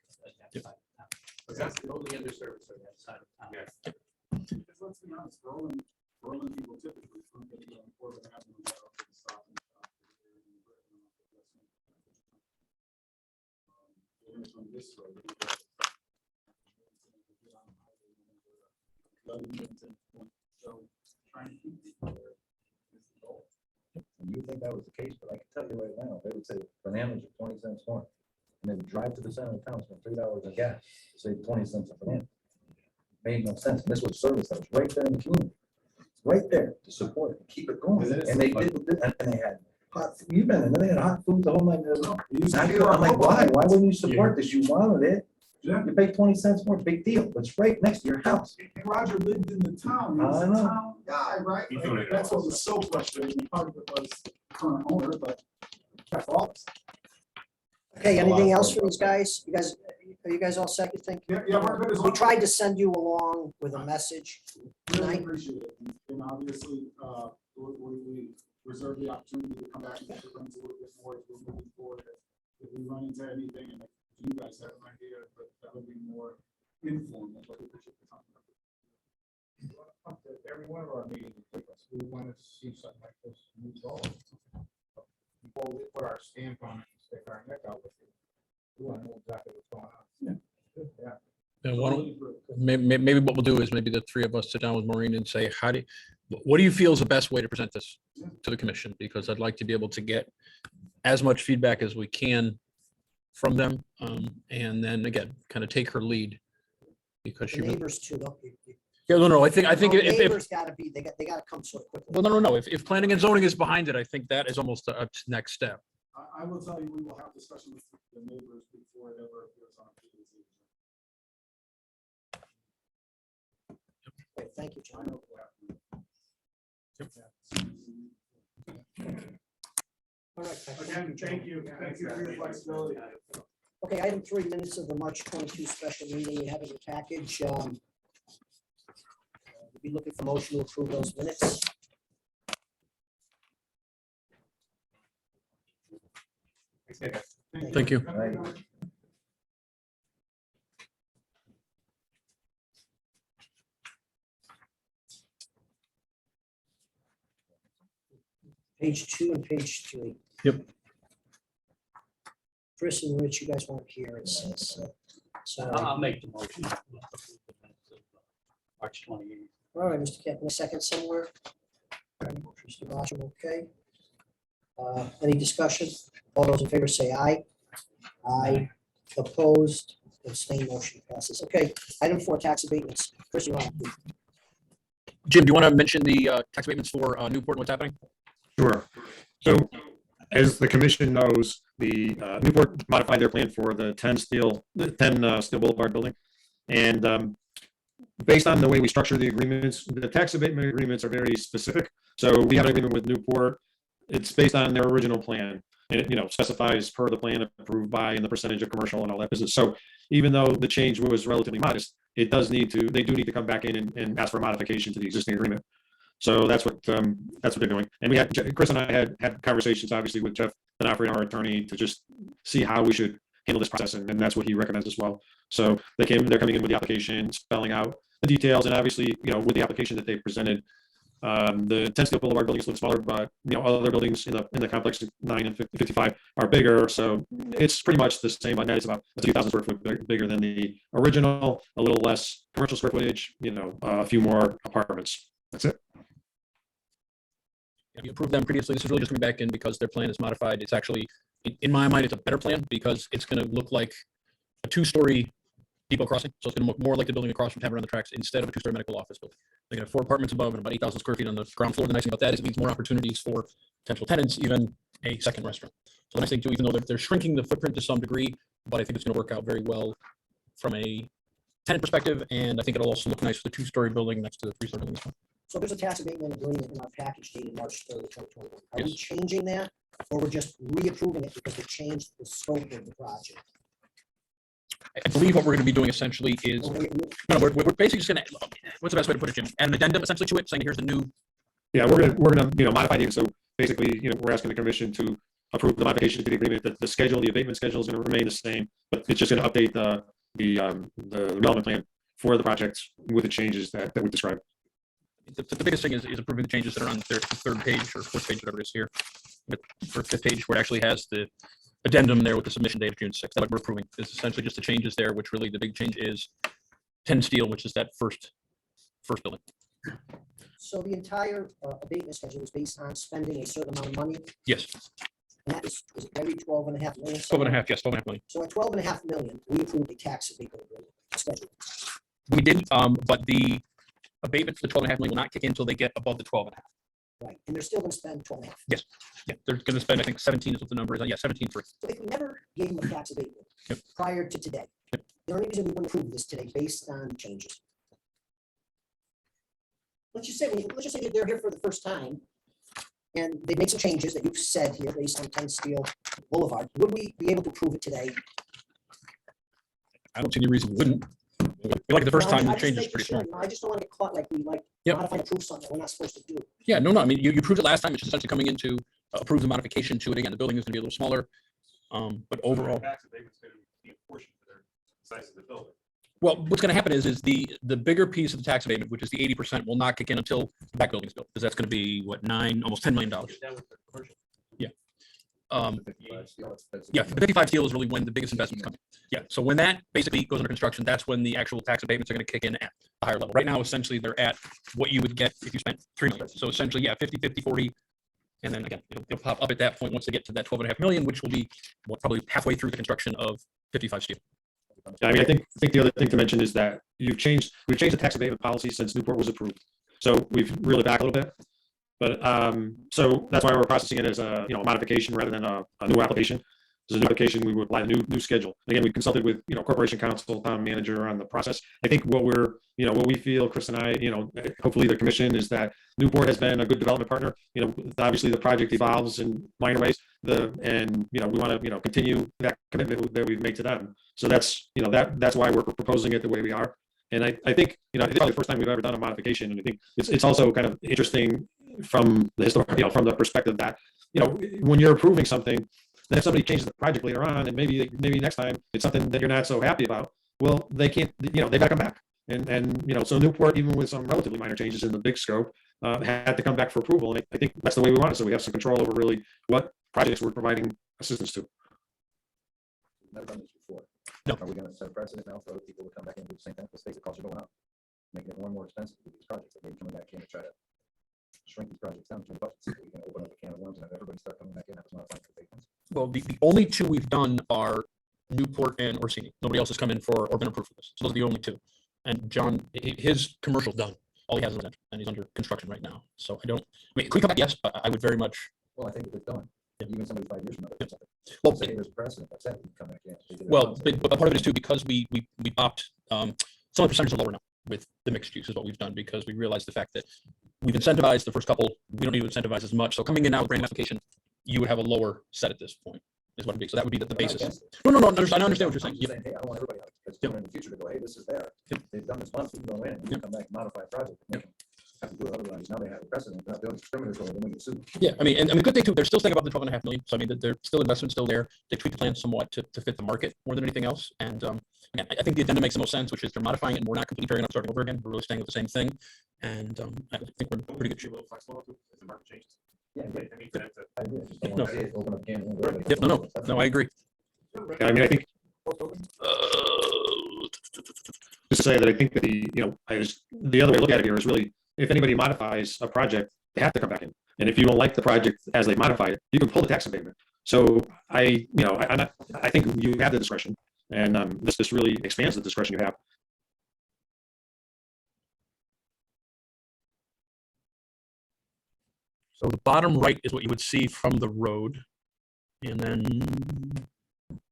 But that's the only underservice on that side of town. Yeah. Because let's be honest, Berlin people typically from the Portland Avenue down to the south and south. From this road. So trying to keep people there is the goal. And you think that was the case, but I can tell you right now, they would say bananas are 20 cents more. And they would drive to the center of town, spend $3 in gas, to save 20 cents a banana. Made no sense. And this was service that was right there in the community. Right there to support it, and keep it going. And they did, and they had hot, you've been in, they had hot food the whole night. I'm like, why? Why wouldn't you support this? You wanted it. Yeah. You pay 20 cents more, big deal. But it's right next to your house. And Roger lived in the town. He was I a know. town guy, right? He's doing it. That's what was so frustrating. Part of it was current owner, but that's all. Okay, anything else for these guys? Are you guys all set, you think? Yeah, we're good as We well. tried to send you along with a message. Really tonight. appreciate it. And obviously, we reserve the opportunity to come back and bring a little bit more as we're moving forward. If we run into anything and if you guys have an idea, but that would be more informal, but we appreciate the time. You wanna come to every one of our meetings with us. We want to see something like this move forward. Before we put our stamp on it and stick our neck out with it, we want to know exactly what's going on. Yeah. And maybe what we'll do is maybe the 3 of us sit down with Maureen and say, what do you feel is the best way to present this to the commission? Because I'd like to be able to get as much feedback as we can from them. And then again, kind of take her lead. Because The she, neighbors too, don't you? yeah, no, I think if, Neighbors gotta be, they gotta come sort of quickly. well, no. If planning and zoning is behind it, I think that is almost a next step. I will tell you, we will have discussions with the neighbors before it ever appears on TV's. Great, thank you, John. All right. Again, thank you. Thank you for your flexibility. Okay, item 3, minutes of the March 22 special meeting. You have it in your package. We'll be looking for motion to approve those minutes. Thank you. Right. Page 2 and page 3. Yep. Chris and Rich, you guys weren't here. It says, so, I'll make the motion. March 28th. all right, Mr. Kent, a second somewhere. Mr. Basham, okay. Any discussion? All those in favor say aye. Aye. Opposed, abstained, motion passes. Okay, item 4, tax abatements. Chris, you want to? Jim, do you want to mention the tax abatements for Newport and what's happening? Sure. So as the commission knows, the Newport modified their plan for the 10 Steel Boulevard building. And based on the way we structure the agreements, the tax abatement agreements are very specific. So we have an agreement with Newport. It's based on their original plan. And it, specifies per the plan approved by and the percentage of commercial and all that business. So even though the change was relatively modest, they do need to come back in and ask for a modification to the existing agreement. So that's what they're doing. And we had, Chris and I had conversations, obviously, with Jeff D'Onofrio, our attorney, to just see how we should handle this process. And that's what he recommends as well. So they're coming in with the application, spelling out the details. And obviously, with the application that they presented, the 10 Steel Boulevard building is a little smaller, but other buildings in the complex 9 and 55 are bigger. So it's pretty much the same. But it's about 2,000 square foot bigger than the original, a little less commercial square footage, a few more apartments. That's it. You approved them previously. This is really just coming back in because their plan is modified. It's actually, in my mind, it's a better plan because it's going to look like a 2-story depot crossing. So it's going to look more like the building across from Tavern on the Tracks instead of a 2-story medical office building. They're going to have 4 apartments above and about 8,000 square feet on the ground floor. The nice thing about that is it means more opportunities for potential tenants, even a second restaurant. So the nice thing too, even though they're shrinking the footprint to some degree, but I think it's going to work out very well from a tenant perspective. And I think it'll also look nice for the 2-story building next to the 3-story building as well. So there's a tax abatement agreement in our package dated March 3rd, 2021. Are we Yes. changing that, or we're just reapproving it because we changed the scope of the project? I believe what we're going to be doing essentially is, Or we- no, we're basically just going to, what's the best way to put it, Jim? Add an addendum essentially to it, saying here's the new, Yeah, we're gonna modify the, so basically, we're asking the commission to approve the modification to the agreement, that the schedule, the abatement schedule is gonna remain the same, but it's just gonna update the development plan for the projects with the changes that we described. the biggest thing is approving the changes that are on their 3rd page or 4th page, whatever it is here. But for 5th page, where it actually has the addendum there with the submission date of June 6th, that what we're approving is essentially just the changes there, which really the big change is 10 Steel, which is that first building. So the entire abatement schedule is based on spending a certain amount of money, Yes, and that is every 12.5 million. 12.5, yes, 12.5 million. So at 12.5 million, we approved a tax abatement agreement schedule. We did, but the abatement for the 12.5 million will not kick in until they get above the 12.5. Right, and they're still going to spend 12.5. Yeah, they're going to spend, I think, 17 is what the number is. Yeah, 17 for, So if we never gave them a tax abatement Yep. prior to today, the only reason we wouldn't approve this today based on changes. Let's just say that they're here for the first time and they make some changes that you've said here based on 10 Steel Boulevard. Would we be able to approve it today? I don't see any reason we wouldn't. We like it the first No, time, I the just change is think we pretty should. small. You know, I just don't want to get caught like we Yep. modify and approve something we're not supposed to do. Yeah, no, I mean, you approved it last time, it's just essentially coming in to approve the modification to it. Again, the building is going to be a little smaller. But overall, Tax abatement's gonna be a portion for their size of the building. well, what's going to happen is the bigger piece of the tax abatement, which is the 80%, will not kick in until the back building is built, because that's going to be what, almost $10 million. That was the commercial. Yeah, the 55 Steel is really when the biggest investments come in. Yeah, so when that basically goes under construction, that's when the actual tax abatements are going to kick in at a higher level. Right now, essentially, they're at what you would get if you spent 3 million. So essentially, yeah, 50, 50, 40. And then again, it'll pop up at that point once they get to that 12.5 million, which will be probably halfway through the construction of 55 Steel. I mean, I think the other thing to mention is that we've changed the tax abatement policy since Newport was approved. So we've reeled it back a little bit. But so that's why we're processing it as a modification rather than a new application. As a new application, we would apply the new schedule. Again, we consulted with corporation counsel, town manager on the process. I think what we feel, Chris and I, hopefully the commission, is that Newport has been a good development partner. Obviously the project evolves in minor ways. We want to continue that commitment that we've made to them. So that's that's why we're proposing it the way we are. And I think it's probably the first time we've ever done a modification. And I think it's also kind of interesting from the from the perspective that when you're approving something, then if somebody changes the project later on, and maybe next time it's something that you're not so happy about, well, they can't, they've got to come back. And so Newport, even with some relatively minor changes in the big scope, had to come back for approval. And I think that's the way we want it. So we have some control over really what projects we're providing assistance to. We've never done this before. No. Are we gonna set a precedent now for other people to come back and do the same thing? Let's face it, costs are going up, making it more and more expensive to do these projects. They're coming back in to try to shrink these projects down to a budget, so we can open up a can of worms and have everybody start coming back in, that's not like big ones. Well, the only two we've done are Newport and Orsini. Nobody else has come in for or been approved for this. So those are the only two. And John, his commercial's done. All he has is residential, and he's under construction right now. So I mean, could we come back? Yes, but I would very much. Well, I think if it's done, even somebody 5 years from now, Yep. something. Well, Say there's precedent, that's it, we come back in. They did it Well, once. but part of it is too, because we opt, some of the percentages are lower now with the mixed use is what we've done, because we realized the fact that we've incentivized the first couple, we don't need to incentivize as much. So coming in now with brand new application, you would have a lower set at this point, is what it'd be. So that would be the I'm not basis. against it. No, I understand what you're saying. I'm Yep. just hey, I don't want everybody out, because Yep. in the future to go, hey, this is there. Yep. They've done this once, we can go in, and we can come back and modify a project. and make them Have to do it otherwise, now they have a precedent, they're not doing discriminatory, then we get sued. Yeah, I mean, and the good thing too, they're still staying above the 12.5 million. So I mean, there's still investment still there. They tweak the plan somewhat to fit the market more than anything else. And again, I think the addendum makes the most sense, which is they're modifying it, and we're not completely tearing it up, starting over again. We're really staying with the same thing. And I think we're in pretty good Should shape. be a little flexible as the market changes. Yeah, I mean, that's a- I agree, I just don't No. want to see it open up again. and everybody- Yep, no, I agree. I mean, I think just to say that I think that the other way to look at it here is really, if anybody modifies a project, they have to come back in. And if you don't like the project as they modify it, you can pull the tax abatement. So I think you have the discretion, and this really expands the discretion you have. So the bottom right is what you would see from the road. And then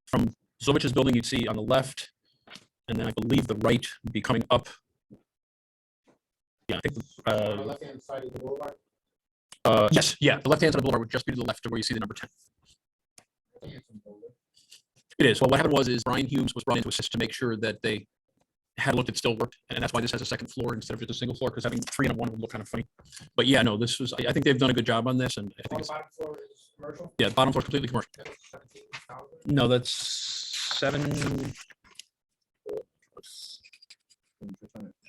from Zovich's building, you'd see on the left, and then I believe the right would be coming up. Yeah, I think, On the left-hand side of the boulevard. yes, yeah, the left-hand side of the boulevard would just be to the left of where you see the number 10. I think it's in boulevard. It is. Well, what happened is Brian Humes was brought in to assist to make sure that they had looked, it still worked. And that's why this has a second floor instead of just a single floor, because having 3 on one would look kind of funny. But yeah, no, this was, I think they've done a good job on this, and I On think the it's, bottom floor is commercial. yeah, the bottom floor is completely commercial. That's 17,000. No, that's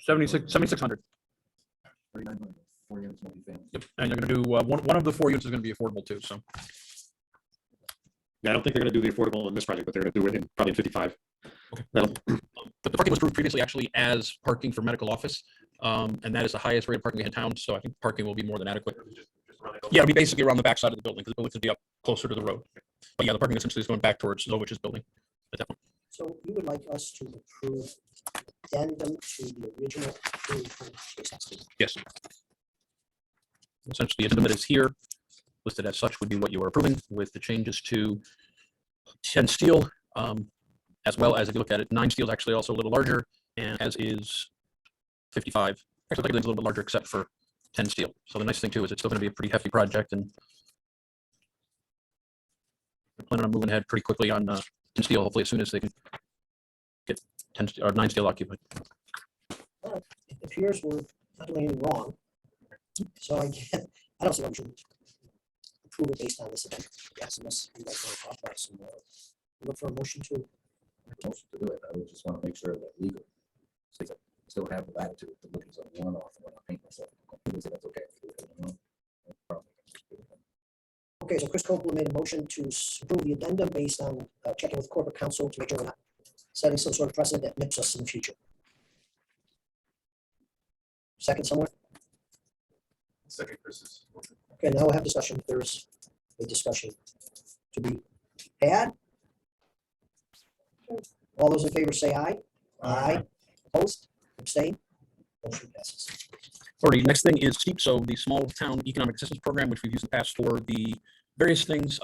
7,600. 3,900, 4 units, multi-family. Yep. And they're going to do, one of the 4 units is going to be affordable too, so. Yeah, I don't think they're going to do the affordable in this project, but they're going to do it probably in 55. That'll, But the parking was approved previously actually as parking for medical office. And that is the highest rate of parking we had in town, so I think parking will be more than adequate. just run it. Yeah, it'll be basically around the back side of the building, because the building's gonna be up closer to the road. But yeah, the parking essentially is going back towards Zovich's building at that point. So you would like us to approve addendum to the original approved plan based on state. Yes. Essentially, the addendum that is here, listed as such, would be what you are approving with the changes to 10 steel, as well as if you look at it, 9 steel is actually also a little larger, and as is 55. Actually, like it's a little bit larger except for 10 steel. So the nice thing too is it's still going to be a pretty hefty project, and we're planning on moving ahead pretty quickly on 10 steel, hopefully as soon as they can get 10 or 9 steel occupied. It appears we're not doing anything wrong. So I don't see why we should approve it based on this event. Yes, unless you guys want to talk about some more. Look for a motion to, Motion to do it, I would just want to make sure that legal. States that still have the latitude to look at some one-off and not paint myself. People say that's okay. No problem. okay, so Chris Copeland made a motion to approve the addendum based on checking with corporate counsel to make sure we're not setting some sort of precedent that nips us in the future. Second somewhere? Second Chris's. Okay, now we'll have discussion. If there's a discussion to be had. All those in favor say aye. Aye. Opposed? Abstain? Motion passes. Alrighty, next thing is STEEP, so the Small Town Economic Assistance Program, which we've used in the past for the various things,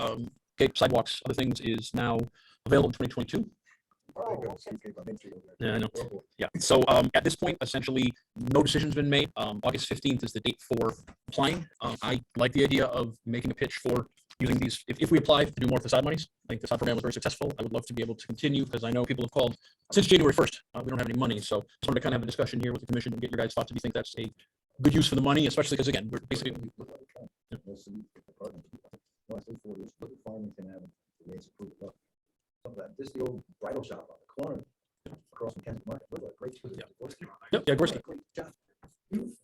sidewalks, other things, is now available in 2022. Yeah, I know. Yeah, so at this point, essentially, no decision's been made. August 15th is the date for applying. I like the idea of making a pitch for using these, if we apply to do more of the side monies. I think the side program was very successful. I would love to be able to continue, because I know people have called since January 1st. We don't have any money, so just wanted to kind of have a discussion here with the commission and get your guys' thoughts if you think that's a good use for the money, especially because, again, we're basically, This is the old bridal shop on the corner, across from Kent Market. Look what a great. yeah, Gorski. Great job. Beautiful.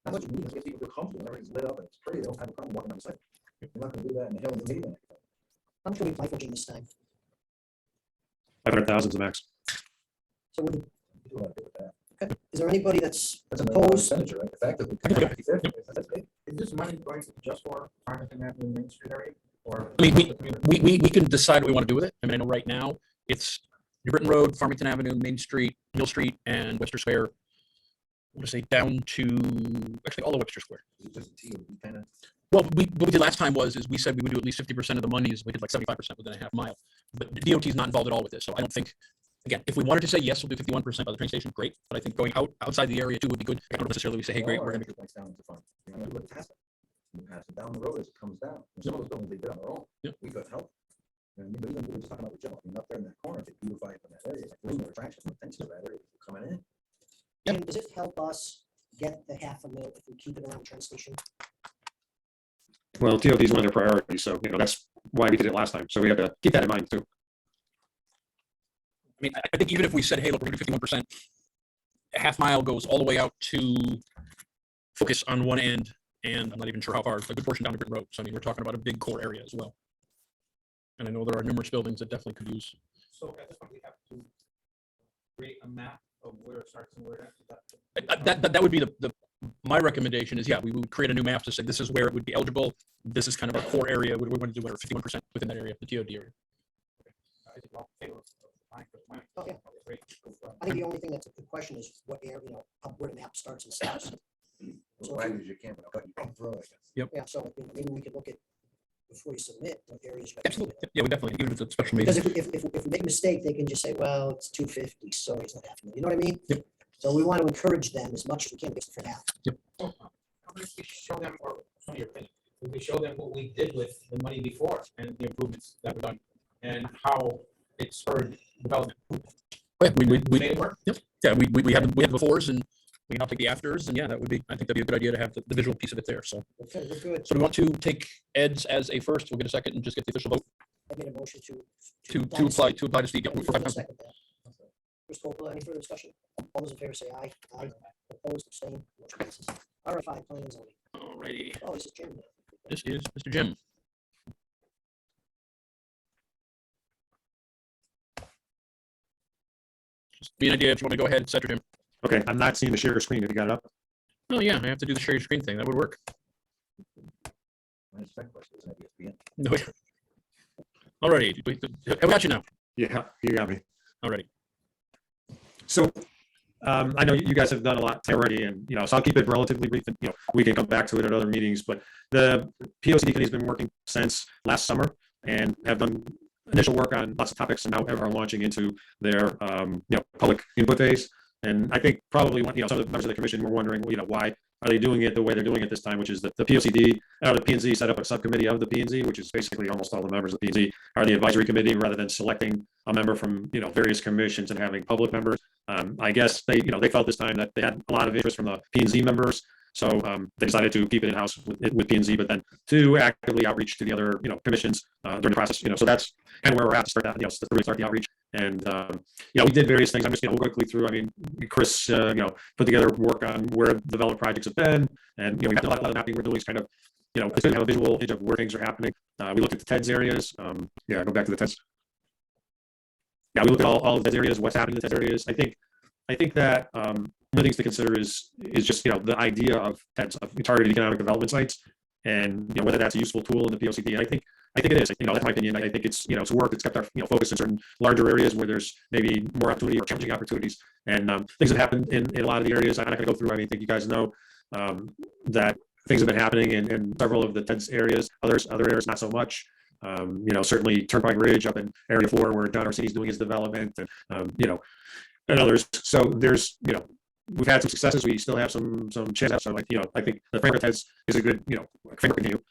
How much you need to get people to feel comfortable, everything's lit up and it's pretty, they don't have a problem walking on the site. You're not gonna do that in the hill in the meeting. I'm sure we apply for Jim this time. 500,000 is the max. So we You do want to do that. Is there anybody that's That's a million opposed? expenditure, right? The fact that we. That's big. Is this money going to be just for Farmington Avenue Main Street area or? I mean, we can decide what we want to do with it. I mean, I know right now it's New Britain Road, Farmington Avenue, Main Street, Mill Street, and Webster Square. I'm gonna say down to, actually, all of Webster Square. Is it just TOD kind of? Well, what we did last time is we said we would do at least 50% of the monies. We did like 75% within a half mile. But the DOT is not involved at all with this. So I don't think, again, if we wanted to say yes, we'll do 51% by the train station, great. But I think going outside the area too would be good. I don't necessarily say, hey, great, we're gonna make it. Points down to fund. You know, look at Tasman. You pass it down the road as it comes down. And some of those buildings they did on their own. Yep. We couldn't help. You know, but even we were just talking about the Joe, I mean, up there in that corner, they beautify it in that area. It's like, there's no attraction, no attention to that area coming in. And does it help us get the $500,000 if we keep it around the train station? Well, TOD is one of their priorities, so, you know, that's why we did it last time. So we have to keep that in mind too. I mean, I think even if we said, hey, look, we're gonna do 51%, a half mile goes all the way out to focus on one end, and I'm not even sure how far, a good portion down to Britain Road. So I mean, we're talking about a big core area as well. And I know there are numerous buildings that definitely could use. So at this point, we have to create a map of where it starts and where it ends. That would be my recommendation is, yeah, we would create a new map to say this is where it would be eligible. This is kind of our core area. We want to do whatever 51% within that area, the TOD area. I think all in favor of buying this money. Oh, yeah. Okay, great. I think the only thing that's a good question is what area, where the map starts and stops. As wide as you can, but I'll cut you come through, I guess. Yeah, so maybe we could look at, before you submit, what areas. Absolutely. Yeah, we definitely, even if it's a special meeting. Because if we make a mistake, they can just say, well, it's 250, so it's not $500,000. You know what I mean? Yep. So we want to encourage them as much as we can for that. How about if we show them, or from your opinion, if we show them what we did with the money before and the improvements that were done and how it spurred development? Yeah, we Made it work? Yep. Yeah, we have the befores and we can now take the afters, and yeah, that would be, I think that'd be a good idea to have the visual piece of it there. So, Okay, we're good. so we want to take Ed's as a first. We'll get a second and just get the official vote I made a motion to. to apply to Steve. Yeah, for I'll 5,000. second that. Chris Coppola, any further discussion? All those in favor say aye. Aye. Opposed, abstained, motion passes. RFI planning and zoning. Alrighty, Oh, this is Jim. this is Mr. Jim. Just be an idea if you want to go ahead, et cetera, Jim. Okay, I'm not seeing the share screen. Have you got it up? Oh yeah, I have to do the share your screen thing. That would work. My second question is, maybe it's No. Alrighty, I got you now. Yeah, you got me. Alrighty. So I know you guys have done a lot already, and you know, so I'll keep it relatively brief. And, you know, we can come back to it at other meetings. But the POCD committee has been working since last summer and have done initial work on lots of topics, and now are launching into their public input phase. And I think probably some of the members of the commission were wondering, why are they doing it the way they're doing it this time, which is that the POCD, the P&Z set up a subcommittee of the P&Z, which is basically almost all the members of the P&Z are the advisory committee, rather than selecting a member from, various commissions and having public members. I guess they felt this time that they had a lot of interest from the P&Z members. So they decided to keep it in-house with P&Z, but then to actively outreach to the other, commissions during the process, so that's kind of where we're at to start that, to start the outreach. And, we did various things. I'm just, we'll quickly through. I mean, Chris, put together work on where development projects have been. And, we got a lot of mapping we're doing is kind of, it's going to have a visual image of where things are happening. We looked at the TEDS areas. Go back to the TEDS. Yeah, we looked at all of the areas, what's happening in the TEDS areas. I think that one of the things to consider is just, the idea of TEDS, of targeted economic development sites, and, whether that's a useful tool in the POCD. I think it is, that's my opinion. I think it's, it's worked. It's kept our, focus in certain larger areas where there's maybe more opportunity or challenging opportunities. And things have happened in a lot of the areas. I'm not going to go through. I think you guys know that things have been happening in several of the TEDS areas, other areas, not so much. Certainly Turnpike Ridge up in Area 4 where John Orsini's doing his development, and, and others. So there's, we've had some successes. We still have some challenges. So, I think the framework TEDS is a good, framework review.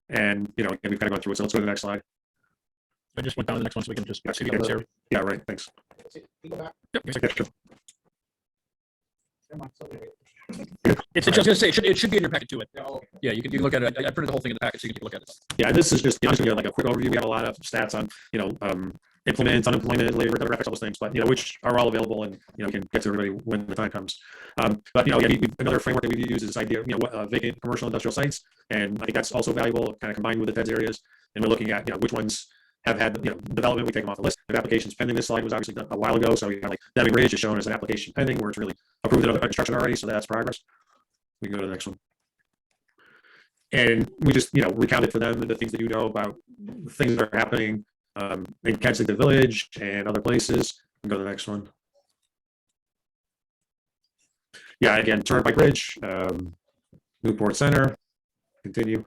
And, we've kind of gone through it. So let's go to the next slide. I just went down to the next one so we can just see the area. Yeah, right. Thanks. Go back. Yep. Yeah, sure. Come on, somebody. It's just gonna say, it should be in your packet too. Yeah, okay. Yeah, you can look at it. I printed the whole thing in the packet so you can take a look at it. Yeah, this is just, like a quick overview. We have a lot of stats on, implement, unemployment, labor, demographics, all those things, but, which are all available, and, we can get to everybody when the time comes. But, another framework that we use is this idea of, vacant commercial industrial sites. And I think that's also valuable, kind of combined with the TEDS areas. And we're looking at, which ones have had, development, we take them off the list. If applications pending, this slide was obviously done a while ago, so you have like Deming Ridge is shown as an application pending, where it's really approved under construction already, so that's progress. We can go to the next one. And we just, recounted for them the things that you know about the things that are happening in Kensington Village and other places. We can go to the next one. Yeah, again, Turnpike Ridge, Newport Center, continue.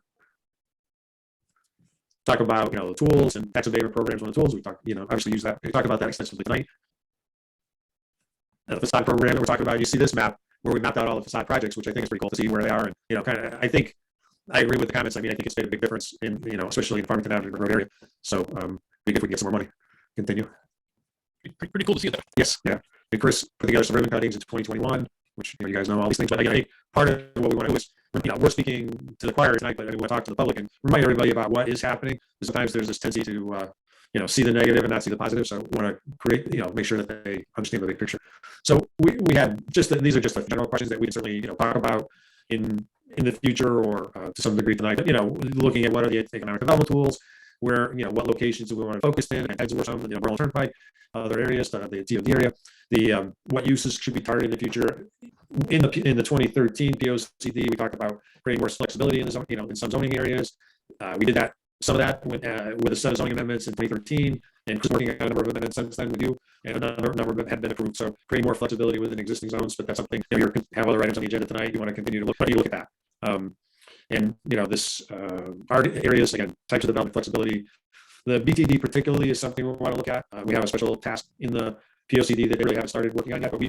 Talk about, the tools and tax abatement programs on the tools. We talked, obviously use that. We talked about that extensively tonight. The facade program that we're talking about, you see this map where we mapped out all the facade projects, which I think is pretty cool to see where they are. And, kind of, I think I agree with the comments. I mean, I think it's made a big difference in, especially in Farmington Avenue Road area. So, be good if we can get some more money. Continue. Pretty cool to see that. Yes, yeah. And Chris put together some ribbon cuttings in 2021, which, you guys know all these things. But again, I think part of what we want to do is, we're speaking to the choir tonight, but we want to talk to the public and remind everybody about what is happening. Sometimes there's this tendency to, see the negative and not see the positive. So we want to create, make sure that they understand the big picture. So we had these are just the general questions that we can certainly, talk about in the future or to some degree tonight. But, looking at what are the economic development tools, where, what locations do we want to focus in, and heads or some, Berlin Turnpike, other areas, the DOD area, what uses should be targeted in the future. In the 2013 POCD, we talked about creating more flexibility in the zone, in some zoning areas. We did some of that with a set of zoning amendments in 2013, and Chris working on a number of amendments since then with you, and another number have been approved. So creating more flexibility within existing zones, but that's something you have other items on the agenda tonight. You want to continue to look, but you look at that. And this art areas, again, types of development flexibility. The BTD particularly is something we want to look at. We have a special task in the POCD that they really haven't started working on yet, but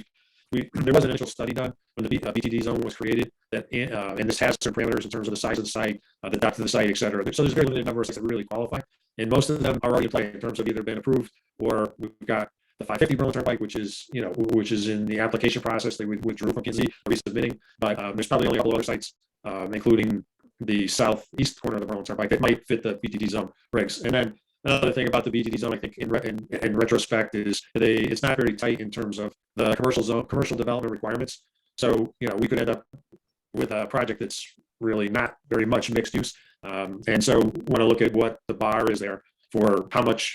there was an initial study done when the BTD zone was created that, and this has some parameters in terms of the size of the site, the depth of the site, et cetera. So there's a very limited number of sites that really qualify, and most of them are already in play in terms of either been approved or we've got the 550 Berlin Turnpike, which is in the application process. They withdrew from Kinsey, resubmitting, but there's probably only a couple other sites, including the southeast corner of the Berlin Turnpike that might fit the BTD zone regs. And then another thing about the BTD zone, I think in retrospect, is it's not very tight in terms of the commercial development requirements. So, we could end up with a project that's really not very much mixed use. And so want to look at what the bar is there for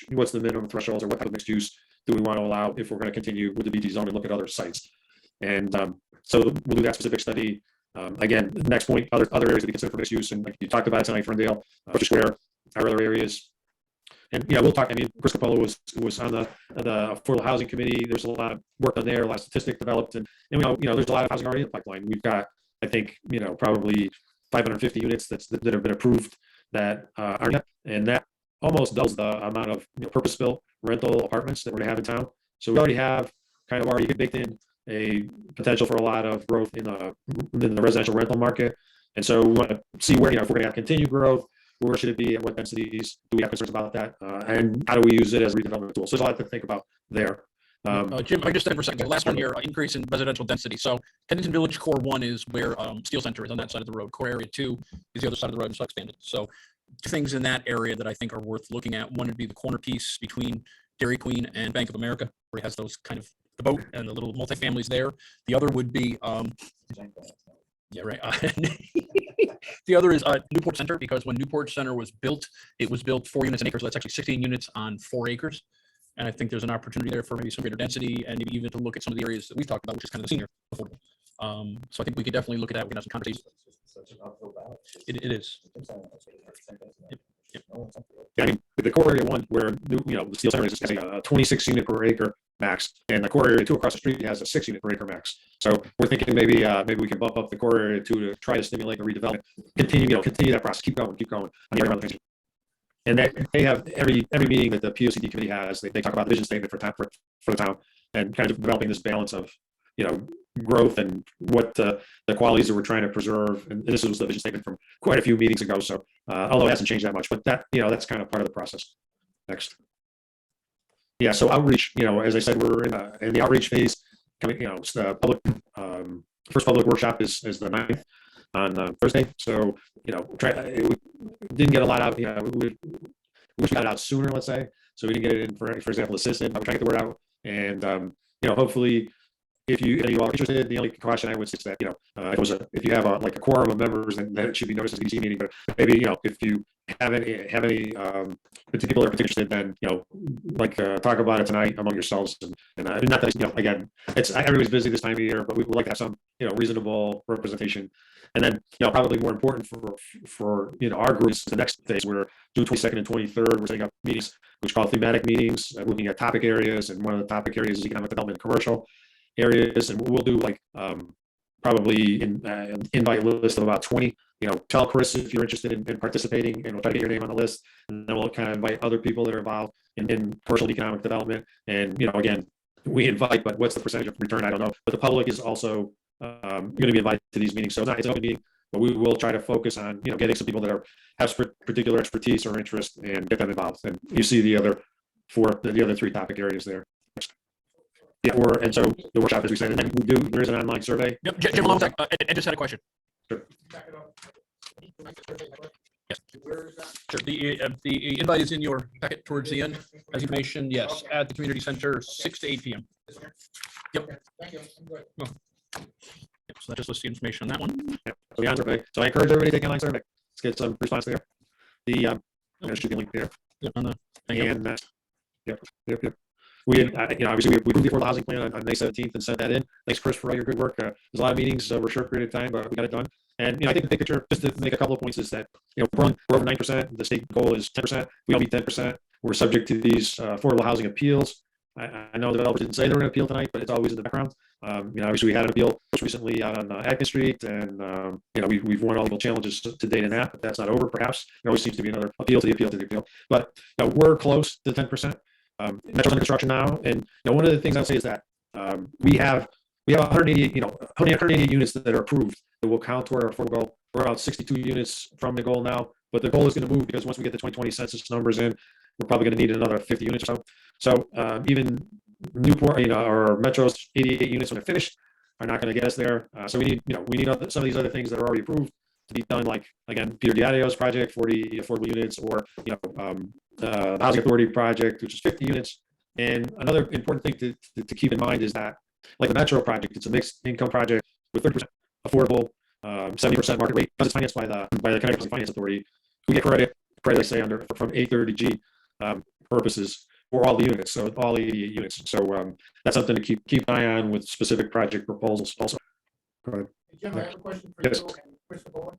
what's the minimum thresholds, or what type of mixed use do we want to allow if we're going to continue with the BTD zone and look at other sites. And so we'll do that specific study. Again, next point, other areas that we consider for mixed use, and like you talked about tonight, Ferndale, Butcher Square, our other areas. And we'll talk. I mean, Chris Capello was on the affordable housing committee. There's a lot of work done there, a lot of statistics developed, and we know there's a lot of housing already in the pipeline. We've got, I think, probably 550 units that have been approved that are not, and that almost doubles the amount of purpose-built rental apartments that we're gonna have in town. So we already have kind of already baked in a potential for a lot of growth in the residential rental market. And so we want to see where, if we're going to have continued growth, where should it be, at what densities do we have concerns about that, and how do we use it as a redevelopment tool? So there's a lot to think about there. Jim, I just said for a second, the last one here, increase in residential density. So Kensington Village Core 1 is where Steel Center is on that side of the road. Core Area 2 is the other side of the road, and so expanded. So things in that area that I think are worth looking at. One would be the corner piece between Dairy Queen and Bank of America, where it has those kind of the boat and the little multifamilies there. The other would be, yeah, right. The other is Newport Center, because when Newport Center was built, it was built 4 units an acre. So that's actually 16 units on 4 acres. And I think there's an opportunity there for maybe some greater density, and maybe even to look at some of the areas that we've talked about, which is kind of the senior affordable. So I think we could definitely look at that. We can have some conversations. It is. Yep. Yeah, I mean, with the core area 1, where the Steel Center is a 26 unit per acre max, and the core area 2 across the street has a 6 unit per acre max. So we're thinking maybe we can bump up the core area 2 to try to stimulate the redevelopment. Continue that process. Keep going. On the other end. And they have every meeting that the POCD committee has. They talk about the vision statement for the town, and kind of developing this balance of growth and what the qualities that we're trying to preserve. And this was the vision statement from quite a few meetings ago. So although it hasn't changed that much, but that that's kind of part of the process. Next. Yeah. So outreach. As I said, we're in the outreach phase. The public first public workshop is the 9th on Thursday. So we didn't get a lot out. We wish we got it out sooner. Let's say. So we didn't get it in for example, assistant. I'm trying to get the word out, and hopefully. if you are interested, the only caution I would say is that, if you have like a quorum of members, then it should be noticed as a BC meeting, but maybe, if you have any particular interested, then, talk about it tonight among yourselves, and not that, again, everybody's busy this time of year, but we would like to have some, reasonable representation. And then, probably more important for our groups, the next phase, where June 22nd and 23rd, we're setting up meetings, which are called thematic meetings, looking at topic areas, and one of the topic areas is economic development and commercial areas, and we'll do probably invite a list of about 20. Tell Chris if you're interested in participating, and we'll try to get your name on the list, and then we'll kind of invite other people that are involved in commercial and economic development. And again, we invite, but what's the percentage of return? I don't know. But the public is also going to be invited to these meetings, so it's an open meeting, but we will try to focus on getting some people that have particular expertise or interest and get them involved. And you see the other three topic areas there. Yeah, and so the workshop, as we said, and then there is an online survey. Yep, Jim, along with that, Ed just had a question. Sure. Yes. Where is that? Sure. The invite is in your packet towards the end, as you mentioned, yes, at the community center, 6 to 8 p.m. Yep. Okay, thank you. I'm good. Yep, so that just lists the information on that one. Yeah, so the online survey. So I encourage everybody to take the online survey. Let's get some response there. I'm gonna shoot the link there. Yep, on the, And yep. We, obviously we approved the affordable housing plan on May 17th and sent that in. Thanks, Chris, for all your good work. There's a lot of meetings over a short period of time, but we got it done. And I think the big picture, just to make a couple of points, is that we're over 9%. The state goal is 10%. We all meet 10%. We're subject to these affordable housing appeals. I know the developers didn't say they were going to appeal tonight, but it's always in the background. Obviously we had an appeal just recently out on Atkins Street, and we've won all legal challenges to date in that, but that's not over. Perhaps there always seems to be another appeal to the appeal to the appeal. But we're close to 10%. Metro's under construction now, and one of the things I'll say is that we have 188 units that are approved that will count toward our affordable goal. We're about 62 units from the goal now, but the goal is going to move because once we get the 2020 census numbers in, we're probably going to need another 50 units or so. So even Newport, or Metro's 88 units when they're finished are not going to get us there. So we need some of these other things that are already approved to be done, like, again, Peter Diadeo's project, 40 affordable units, or the Housing Authority project, which is 50 units. And another important thing to keep in mind is that, like the Metro project, it's a mixed income project with 30% affordable, 70% market rate, because it's financed by the Connecticut Housing Finance Authority, who get credit, I say, from 830G purposes for all the units, so all 88 units. So that's something to keep an eye on with specific project proposals also. Go ahead. Jim, I have a question for Yes. you and Christopher Bowen.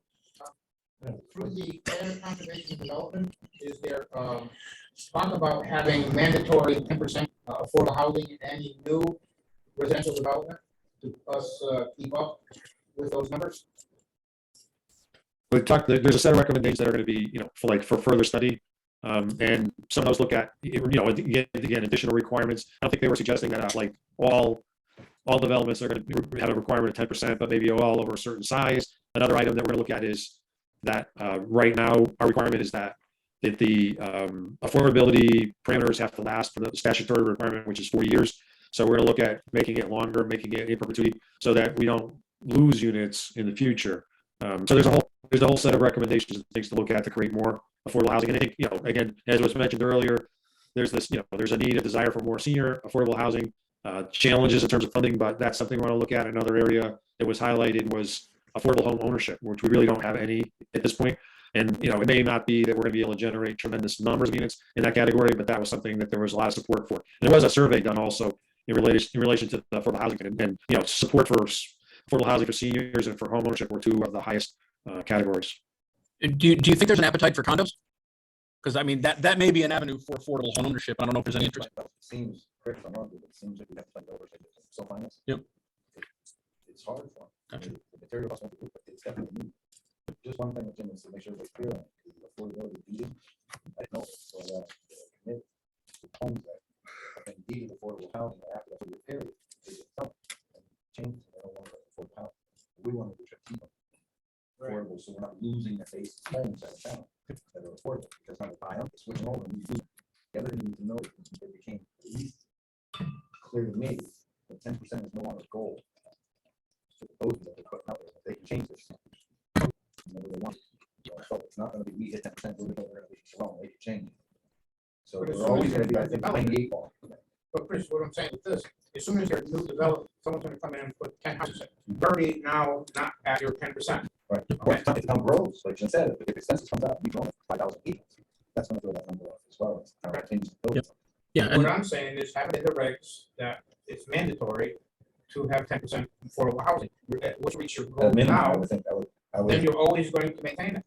Through the plan of conservation and development, is there talk about having mandatory 10% affordable housing in any new residential development to us keep up with those numbers? There's a set of recommendations that are going to be, for further study. And some of those look at, again, additional requirements. I don't think they were suggesting that all developments are going to have a requirement of 10%, but maybe all over a certain size. Another item that we're going to look at is that right now our requirement is that the affordability parameters have to last for the statutory requirement, which is 40 years. So we're going to look at making it longer, making it in perpetuity, so that we don't lose units in the future. So there's a whole set of recommendations and things to look at to create more affordable housing. And I think, again, as was mentioned earlier, there's a need, a desire for more senior affordable housing, challenges in terms of funding, but that's something we want to look at. Another area that was highlighted was affordable home ownership, which we really don't have any at this point. And, it may not be that we're going to be able to generate tremendous numbers of units in that category, but that was something that there was a lot of support for. And there was a survey done also in relation to the affordable housing, and support for affordable housing for seniors and for home ownership were two of the highest categories. do you think there's an appetite for condos? Because I mean, that may be an avenue for affordable home ownership. I don't know if there's any interest. It seems, correct if I'm wrong, but it seems like we have to find over so finance. Yep. It's hard for them. Gotcha. The material costs won't be good, but it's definitely needed. Just one thing, Jim, is to make sure it's clear on the affordability deeding. I know, so that commit to homes that have been deeded affordable housing after the 4-year period, they get some and change, they don't want affordable housing. We want to keep them affordable, so we're not losing the base homes out of town that are affordable, because now they buy them, they're switching over, and we lose them. The other thing you need to know is it became at least clear to me that 10% is no longer a goal. So those that they put out there, they can change this. Whenever they want. So it's not going to be we hit 10%, we're going to be wrong, they can change. So But as we're soon always as going to be, I you think, develop playing it- the 8 ball. But Chris, what I'm saying with this, as soon as they're new developed, someone's gonna come in and put 10 houses in. You're already now not at your 10%. Right. If the town grows, like you said, if the census comes out, we grow 5,000 people. That's gonna throw that number off as well. It's how it changes the building. Yeah, What I'm saying is have it in the regs that it's mandatory to have 10% affordable housing. Once you reach your At goal a minimum, I now, would think I then would, you're always going to maintain it.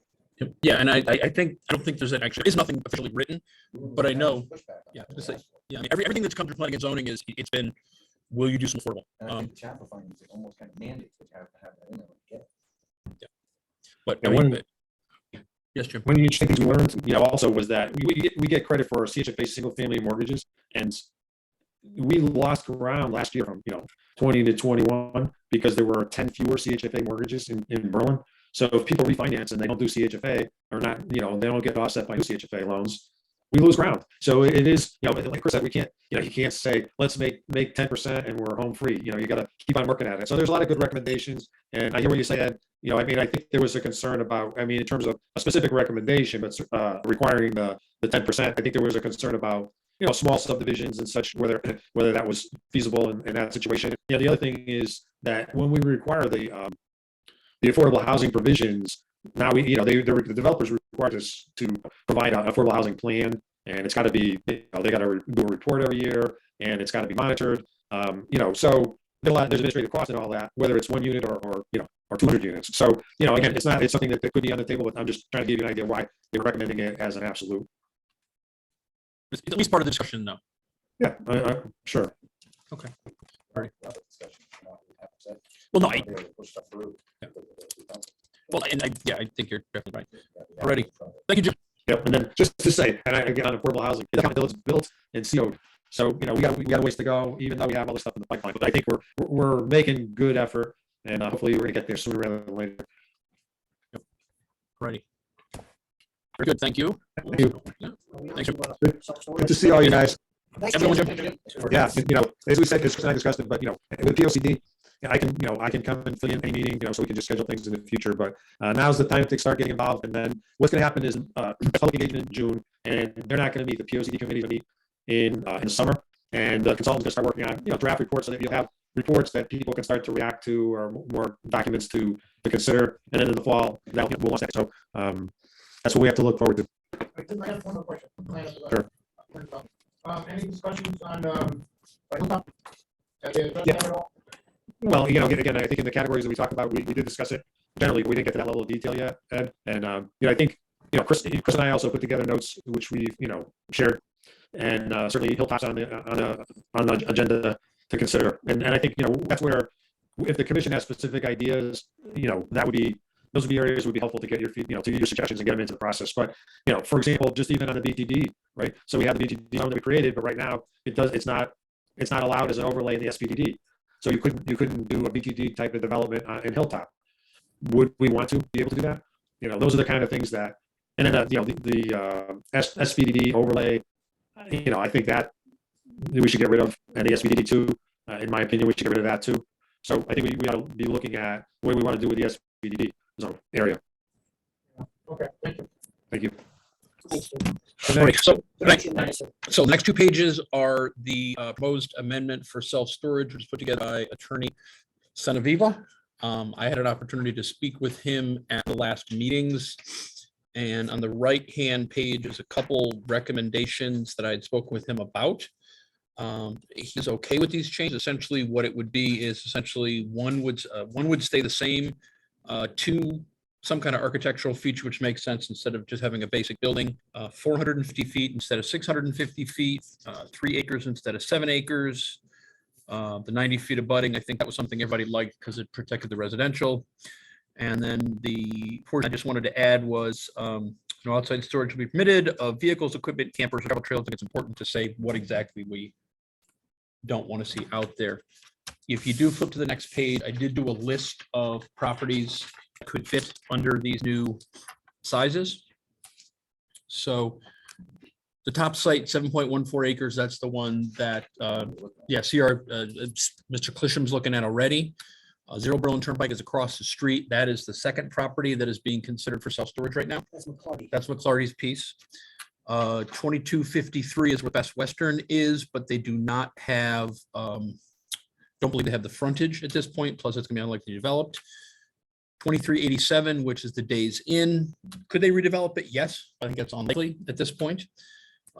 yeah, and I think, I don't think there's actually, there's nothing officially written. But I know- Pushback on Yeah, it. just say- Yeah, I mean, everything that's come to planning and zoning is, it's been, will you do some affordable? And I Um, think the chapter findings, it almost kind of mandates that you have to have that in there. when you get it. But, Yeah, I mean, one- yes, Jim. One interesting thing we learned, also was that we get credit for CHFA single-family mortgages, and we lost ground last year from, 20 to 21 because there were 10 fewer CHFA mortgages in Berlin. So if people refinance and they don't do CHFA or not, they don't get offset by new CHFA loans, we lose ground. So it is, like Chris said, we can't, you can't say, let's make 10% and we're home free. You got to keep on working at it. So there's a lot of good recommendations. And I hear what you say, Ed. I think there was a concern about, in terms of a specific recommendation, but requiring the 10%, I think there was a concern about, small subdivisions and such, whether that was feasible in that situation. The other thing is that when we require the affordable housing provisions, now the developers require us to provide an affordable housing plan, and it's got to be, they got to do a report every year, and it's got to be monitored. So there's administrative cost and all that, whether it's 1 unit or 200 units. So again, it's something that could be on the table, but I'm just trying to give you an idea why they're recommending it as an absolute. It's at least part of the discussion, though. Yeah, sure. Okay. Have a discussion, have to say, Well, no, be able to push stuff through. and I think you're definitely right. Alrighty. Thank you, Jim. Yep, and then just to say, and again, on affordable housing, it's built and CO'd. So, we got a ways to go, even though we have all this stuff in the pipeline, but I think we're making good effort, and hopefully we're gonna get there sooner rather than later. Alrighty. Very good, thank you. Thank you. Yeah. Thanks, Jim. Good to see all you guys. Thanks, Everyone, Jim. Yeah, as we said, I discussed it, but with POCD, I can come and fill in any meeting, so we can just schedule things in the future. But now's the time to start getting involved. And then what's going to happen is public engagement in June, and they're not going to meet. The POCD committee will meet in the summer, and the consultants going to start working on draft reports, so that you'll have reports that people can start to react to, or more documents to consider. And then in the fall, we'll launch that. So that's what we have to look forward to. I have one more question. Sure. Any discussions on, Hilltop? Have they addressed Yeah. that at all? Well, again, I think in the categories that we talked about, we did discuss it. Generally, we didn't get to that level of detail yet, Ed. And I think Chris and I also put together notes which we shared, and certainly Hilltop's on the agenda to consider. And I think that's where, if the commission has specific ideas, those would be areas would be helpful to get your to your suggestions and get them into the process. But for example, just even on the BTD, right? So we have the BTD zone that we created, but right now it's not allowed as an overlay in the SPDD. So you couldn't do a BTD type of development in Hilltop. Would we want to be able to do that? Those are the kind of things that, and then the SPDD overlay, I think that we should get rid of, and the SPDD too. In my opinion, we should get rid of that too. So I think we ought to be looking at what we want to do with the SPDD zone area. Okay, thank you. Thank you. All right, so, Thank you, Madison. So the next 2 pages are the proposed amendment for self-storage, which was put together by Attorney Senaviva. I had an opportunity to speak with him at the last meetings. And on the right-hand page is a couple recommendations that I had spoken with him about. He's okay with these changes. Essentially, what it would be is essentially one would stay the same. 2, some kind of architectural feature which makes sense instead of just having a basic building. 450 feet instead of 650 feet, 3 acres instead of 7 acres. The 90 feet of budding, I think that was something everybody liked because it protected the residential. And then the portion I just wanted to add was outside storage will be permitted of vehicles, equipment, campers, travel trails. I think it's important to say what exactly we don't want to see out there. If you do flip to the next page, I did do a list of properties that could fit under these new sizes. So the top site, 7.14 acres, that's the one that, Mr. Clisham's looking at already. 0 Berlin Turnpike is across the street. That is the second property that is being considered for self-storage right now. That's McClarty. That's McClarty's piece. 2253 is where Best Western is, but they do not have Don't believe they have the frontage at this point, plus it's gonna be unlikely developed. 2387, which is the Days Inn. Could they redevelop it? Yes, I think that's unlikely at this point.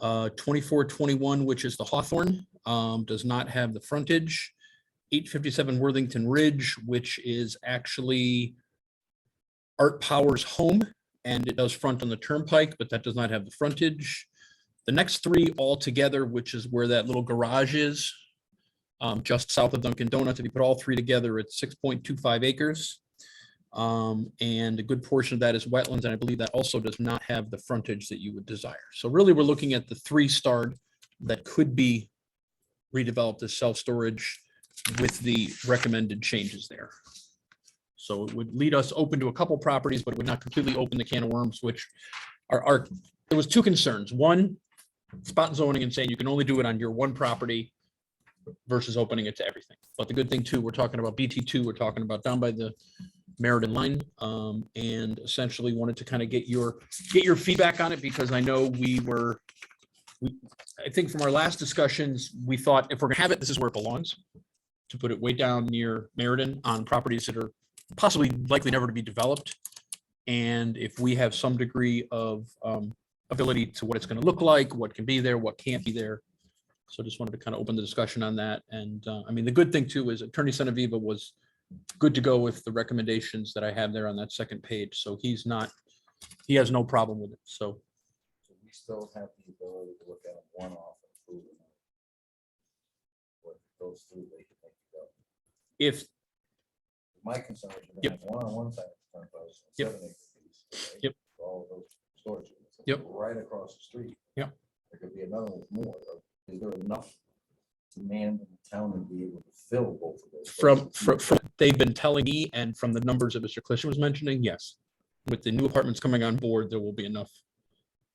2421, which is the Hawthorne, does not have the frontage. 857 Worthington Ridge, which is actually Art Power's home, and it does front on the turnpike, but that does not have the frontage. The next three all together, which is where that little garage is, just south of Dunkin' Donuts, if you put all three together, it's 6.25 acres. And a good portion of that is wetlands, and I believe that also does not have the frontage that you would desire. So really, we're looking at the three starred that could be redeveloped as self-storage with the recommended changes there. So it would lead us open to a couple properties, but it would not completely open the can of worms, which are, there was two concerns. One, spot zoning and saying you can only do it on your one property versus opening it to everything. But the good thing too, we're talking about BT2, we're talking about down by the Meriden line, and essentially wanted to kind of get your feedback on it, because I know I think from our last discussions, we thought if we're gonna have it, this is where it belongs, to put it way down near Meriden on properties that are possibly likely never to be developed. And if we have some degree of ability to what it's going to look like, what can be there, what can't be there. So just wanted to kind of open the discussion on that. And I mean, the good thing too is Attorney Senaviva was good to go with the recommendations that I have there on that second page. So he has no problem with it. So So we still have the ability to look at them one-off and prove them. What goes through, they can make it go. if, My concern is you're Yep. gonna have one on one side of the turnpike, Yep. 7 acre piece. right? Yep. For all of those storage units. Yep. Right across the street. Yep. There could be another one more. Is there enough demand in the town to be able to fill both of those? from they've been telling me, and from the numbers that Mr. Clishan was mentioning, yes. With the new apartments coming on board, there will be enough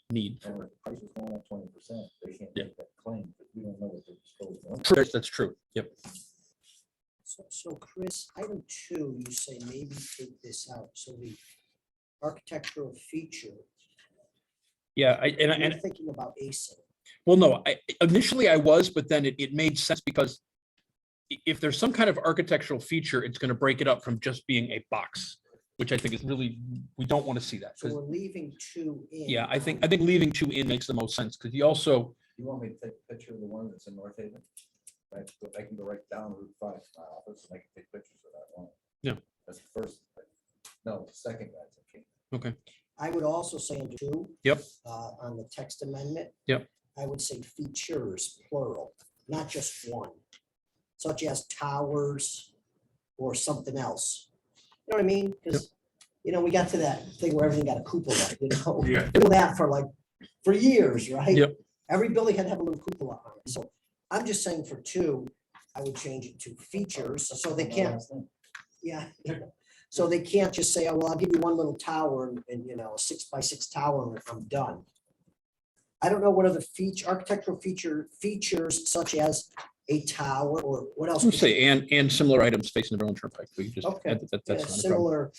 need. And with prices going up 20%, they can't Yeah. make that claim, because we don't know what they're disposing of. That's true. Yep. So Chris, item 2, you say maybe take this out. So the architectural feature, Yeah, you're thinking about ASIN. well, no, initially I was, but then it made sense because if there's some kind of architectural feature, it's going to break it up from just being a box, which I think is really, we don't want to see that. So 'Cause, we're leaving 2 in. yeah, I think leaving 2 in makes the most sense, because you also, You want me to take a picture of the one that's in North Haven? I can go right down Route 5 to my office and I can take pictures of that one. Yeah. That's the first, no, the second guy's okay. okay, I would also say in 2. Yep. On the text amendment. Yep. I would say features, plural, not just one, such as towers or something else. You know what I mean? Because, we got to that thing where everything got a cupola, Yeah. Doing that for years, right? Yep. Every building had to have a little cupola on it. So I'm just saying for 2, I would change it to features, so they can't, yeah. So they can't just say, oh, well, I'll give you one little tower and a 6x6 tower and I'm done. I don't know what other architectural features such as a tower or what else. let's say, and similar items facing the Berlin Turnpike. We could just Okay. add that. Yeah, That's not a problem. similar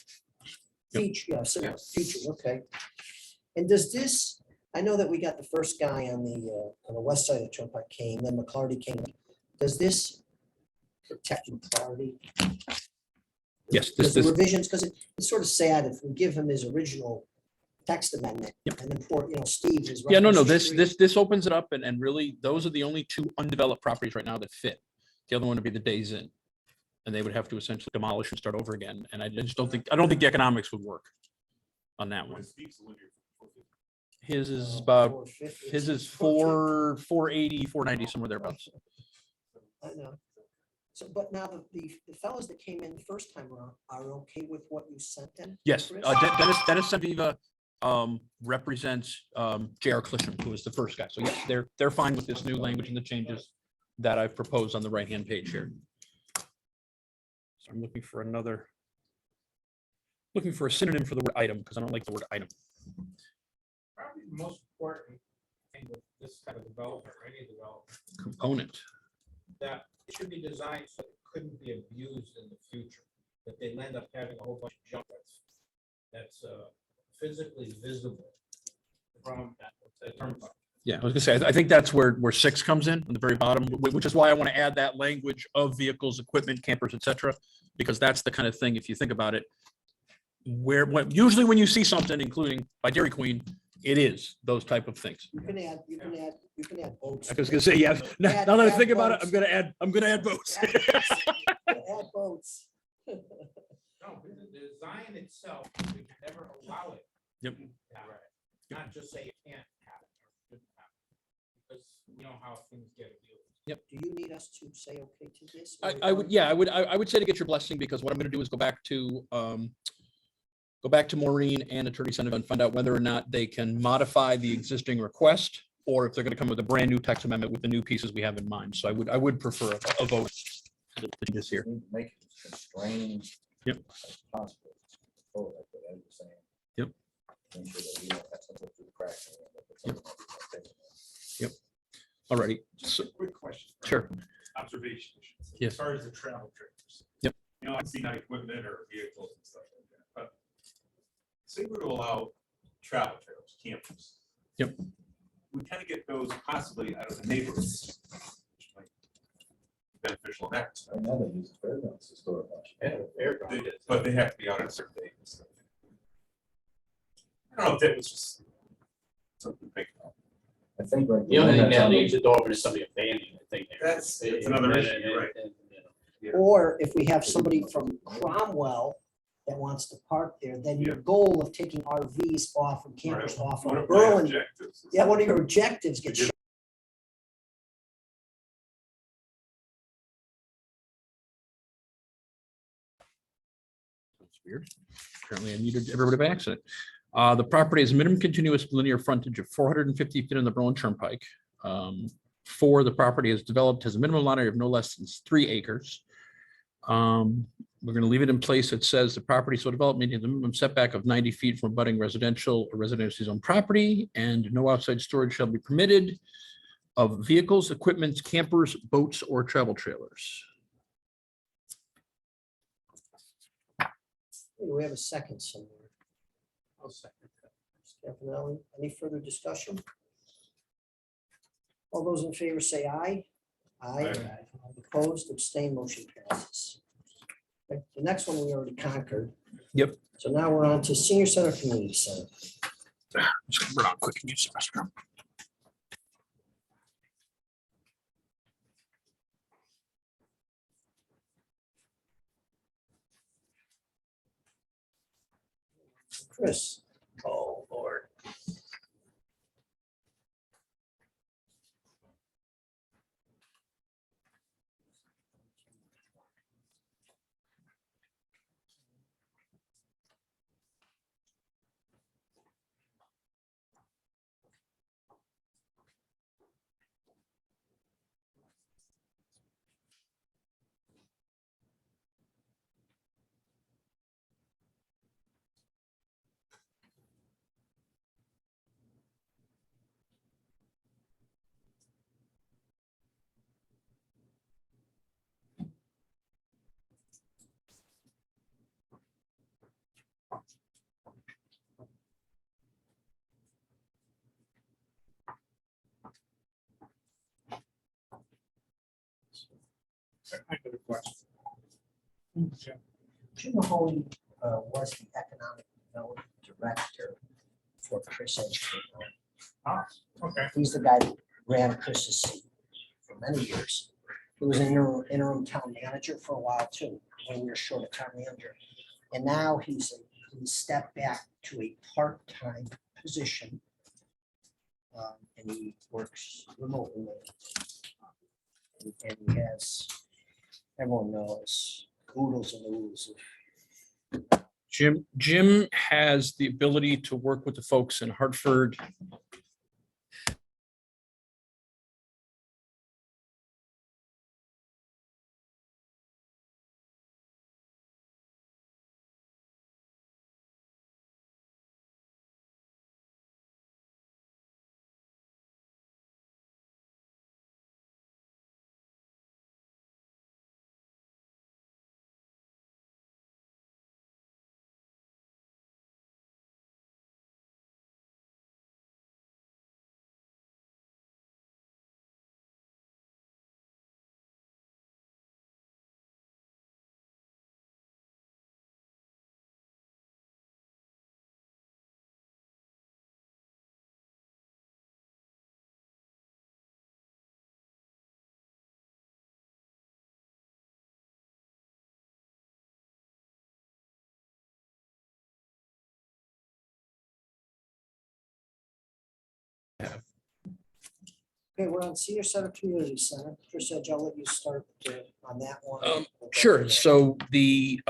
Yep. feature, similar features, okay. And does this, I know that we got the first guy on the west side of the Turnpike came, then McClarty came. Does this protect McClarty? Yes, Does this, the revisions, because it's sort of sad if we give him his original text amendment. Yep. And then poor, Steve is. yeah, no, right no, across the this, street. this opens it up, and really, those are the only 2 undeveloped properties right now that fit. The other one would be the Days Inn. And they would have to essentially demolish and start over again. And I just don't think the economics would work on that one. His is about, 450, his is 450. 480, 490, somewhere thereabouts. I know. So, but now the fellows that came in the first time around are okay with what you sent them? Yes, Chris? Dennis Seviva represents J.R. Clisham, who was the first guy. So yes, they're fine with this new language and the changes that I've proposed on the right-hand page here. So I'm looking for a synonym for the word item, because I don't like the word item. Probably the most important thing with this kind of development, or any development, Component. that it should be designed so it couldn't be abused in the future. That they end up having a whole bunch of junk that's physically visible from that turnpike. Yeah, I was gonna say, I think that's where 6 comes in, on the very bottom, which is why I want to add that language of vehicles, equipment, campers, et cetera. Because that's the kind of thing, if you think about it, usually when you see something, including by Dairy Queen, it is those type of things. You can add boats. I was gonna say, yeah, now that I think about it, I'm gonna add boats. Add boats. No, the design itself, we can never allow it. Yep. Not just say it can't happen or shouldn't happen. Because you know how things get abused. Do you need us to say okay to this? I would say to get your blessing, because what I'm gonna do is go back to Maureen and Attorney Senator and find out whether or not they can modify the existing request, or if they're gonna come with a brand new text amendment with the new pieces we have in mind. So I would prefer a vote to this here. We need to make it as constrained. Yep. As possible. Oh, that's what I was saying. Yep. Make sure that we don't have something through the cracks. Yep. Alrighty, so, Quick question. sure. Observation. Yes. As far as the travel trailers. Yep. You know, I've seen that equipment or vehicles and stuff like that, but say we're to allow travel trailers, campers. Yep. We kind of get those possibly out of the neighborhoods. Which might be beneficial in that respect. Right now they use the fairgrounds to store a bunch. But they have to be out on a certain date and stuff. I don't know if that was just something to think about. I think like. The only thing that's that on the- leaves the door open is somebody abandoning the thing there. That's another issue, you're right. Or if we have somebody from Cromwell that wants to park there, then your goal of taking RVs off and campers Right. off One of of my Berlin. objectives is- Yeah, one of your objectives gets Just- That's weird. Apparently I needed everybody by accident. The property has minimum continuous linear frontage of 450 feet on the Berlin Turnpike. 4, the property is developed, has a minimum lot area of no less than 3 acres. We're gonna leave it in place. It says the property so developed maintains a minimum setback of 90 feet from abutting residential or residential zone property, and no outside storage shall be permitted of vehicles, equipment, campers, boats, or travel trailers. Do we have a second somewhere? I'll second that. Stefanelli, any further discussion? All those in favor say aye. Aye. Opposed, abstained, motion passes. Okay, the next one we already conquered. Yep. So now we're on to senior center, community center. Just gonna run out quick and use the restroom. Chris. Oh, Lord. I got a question. Jim Mahoney was the economic development director for Chris Edgefield. Okay. He's the guy that ran Chris's seat for many years. He was an interim town manager for a while too, when we were short a town manager. And now he stepped back to a part-time position. And he works remotely. And he has, everyone knows, oodles and oodles of Jim has the ability to work with the folks in Hartford Okay, we're on Senior Center Community Center. Chris, I'll let you start on that one. Sure. So the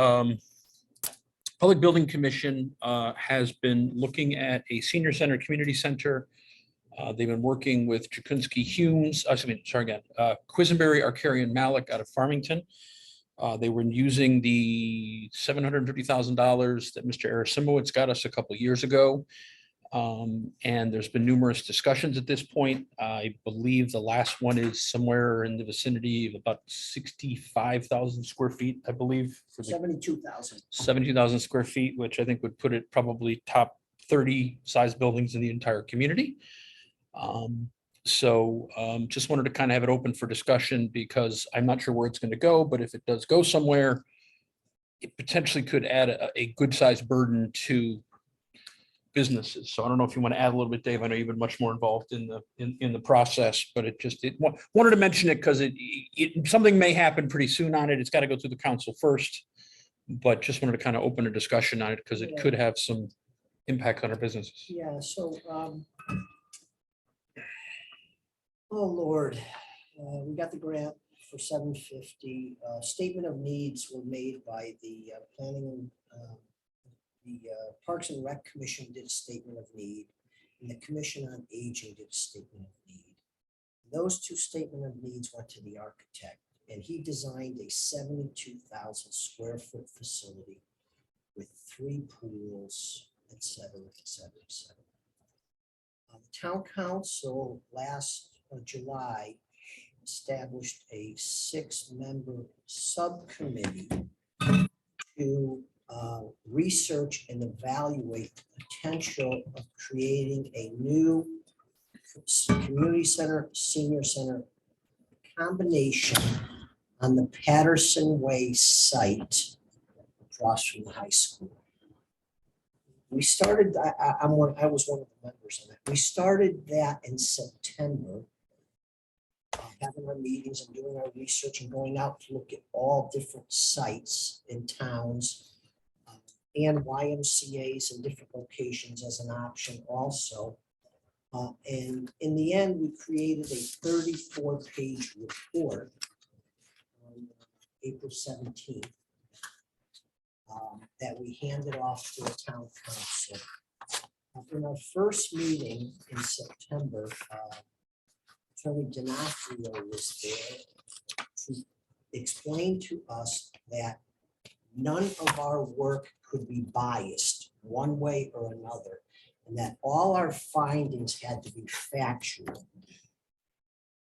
Public Building Commission has been looking at a senior center, community center. They've been working with Jakunski Humes, Quisenberry, Arcarian Malik out of Farmington. They were using the $750,000 that Mr. Arasimowitz got us a couple of years ago. And there's been numerous discussions at this point. I believe the last one is somewhere in the vicinity of about 65,000 square feet, I believe, for the 72,000. 17,000 square feet, which I think would put it probably top 30 size buildings in the entire community. Just wanted to kind of have it open for discussion because I'm not sure where it's going to go, but if it does go somewhere, it potentially could add a good sized burden to businesses. So I don't know if you want to add a little bit, Dave. I know you've been much more involved in the process, but wanted to mention it because something may happen pretty soon on it. It's got to go through the council first, but just wanted to kind of open a discussion on it because it could have some impact on our businesses. Yeah, so, oh, Lord, we got the grant for $750. Statement of needs were made by the planning and the Parks and Rec Commission did a statement of need, and the Commission on Aging did a statement of need. Those two statement of needs went to the architect, and he designed a 72,000 square foot facility with 3 pools, et cetera, et cetera, et cetera. The town council last July established a 6-member subcommittee to research and evaluate the potential of creating a new community center, senior center combination on the Patterson Way site across from the high school. We started, I was one of the members of it. We started that in September, having our meetings and doing our research and going out to look at all different sites in towns and YMCA's in different locations as an option also. And in the end, we created a 34-page report on April 17th that we handed off to the town council. In our first meeting in September, Attorney D'Onofrio was there to explain to us that none of our work could be biased one way or another, and that all our findings had to be factual.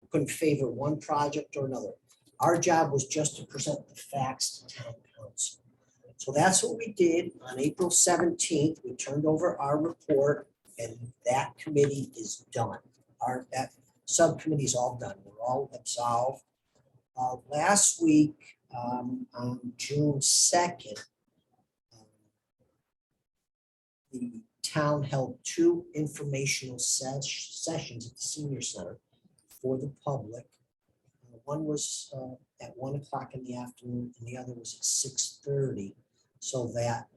We couldn't favor one project or another. Our job was just to present the facts to town council. So that's what we did on April 17th. We turned over our report, and that committee is done. That subcommittee is all done. We're all absolved. Last week, on June 2nd, the town held 2 informational sessions at the senior center for the public. One was at 1 o'clock in the afternoon, and the other was at 6:30, so that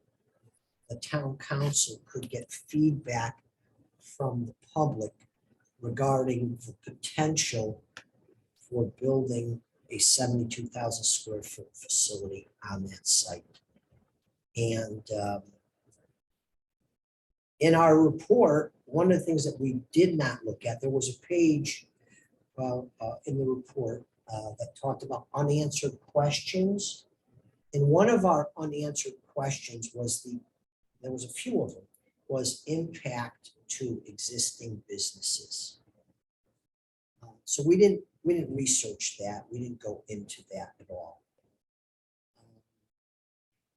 the town council could get feedback from the public regarding the potential for building a 72,000 square foot facility on that site. And in our report, one of the things that we did not look at, there was a page in the report that talked about unanswered questions. And one of our unanswered questions was there was a few of them, was impact to existing businesses. So we didn't research that. We didn't go into that at all.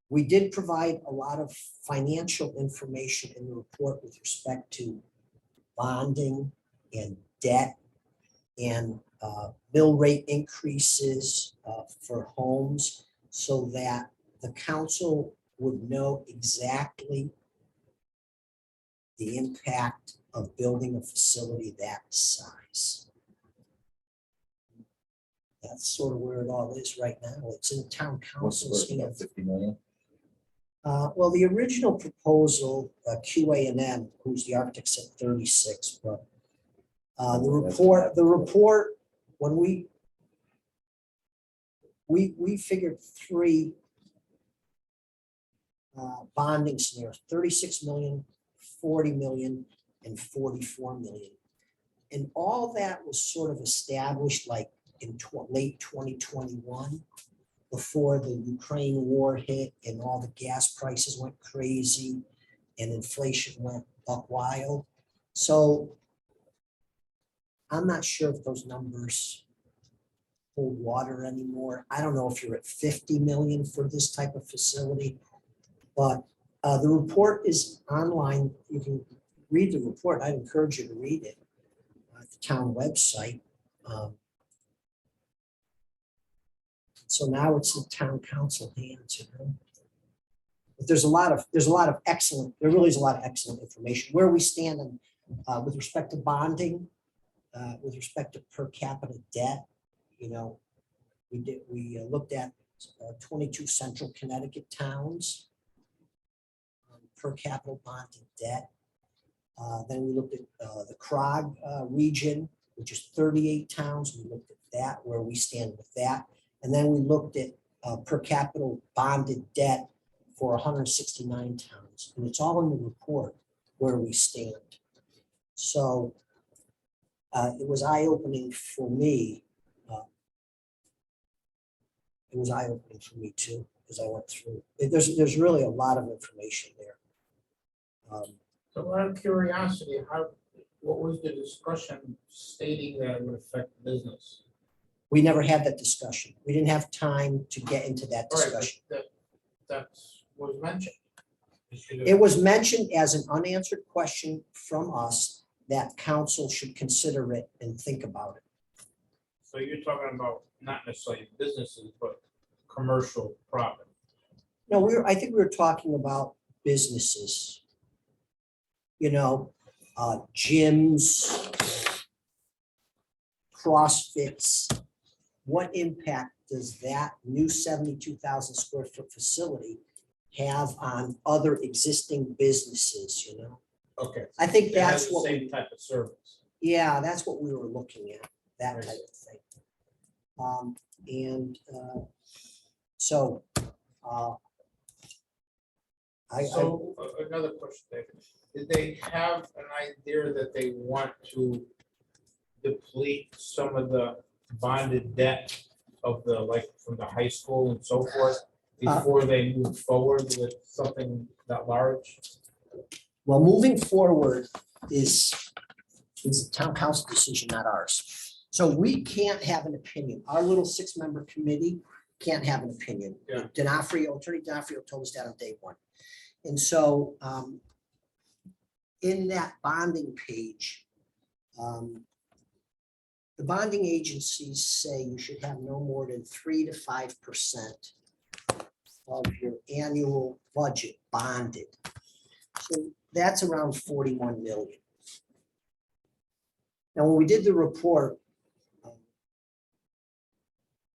We did provide a lot of financial information in the report with respect to bonding and debt and bill rate increases for homes, so that the council would know exactly the impact of building a facility that size. That's sort of where it all is right now. It's in town What's the council's worth, about hands. 50 million? Well, the original proposal, QA&M, who's the architect, said 36, but The report, when we figured three bonding scenarios, 36 million, 40 million, and 44 million. And all that was sort of established like in late 2021, before the Ukraine war hit and all the gas prices went crazy and inflation went buck wild. So I'm not sure if those numbers hold water anymore. I don't know if you're at 50 million for this type of facility, but the report is online. You can read the report. I'd encourage you to read it at the town website. So now it's in town council hands, you know. But there's a lot of excellent, there really is a lot of excellent information where we stand on, with respect to bonding, with respect to per capita debt. You know, we looked at 22 central Connecticut towns, per capita bonded debt. Then we looked at the CROG region, which is 38 towns. We looked at that, where we stand with that. And then we looked at per capita bonded debt for 169 towns. And it's all in the report where we stand. So it was eye-opening for me. It was eye-opening for me too, as I went through. There's really a lot of information there. So out of curiosity, what was the discussion stating that it would affect business? We never had that discussion. We didn't have time to get into that All right, but discussion. that was mentioned. It was mentioned as an unanswered question from us that council should consider it and think about it. So you're talking about not necessarily businesses, but commercial property. No, I think we were talking about businesses. You know, gyms, CrossFits. What impact does that new 72,000 square foot facility have on other existing businesses, you know? Okay. I think It has that's the what, same type of service. yeah, that's what we were looking at, that type of thing. So So another question, David. Did they have an idea that they want to deplete some of the bonded debt of the, like, from the high school and so forth before they move forward with something that large? well, moving forward is a town council decision, not ours. So we can't have an opinion. Our little 6-member committee can't have an opinion. Yeah. Attorney D'Onofrio told us that on day one. And so in that bonding page, the bonding agencies say you should have no more than 3 to 5% of your annual budget bonded. So that's around 41 million. Now, when we did the report,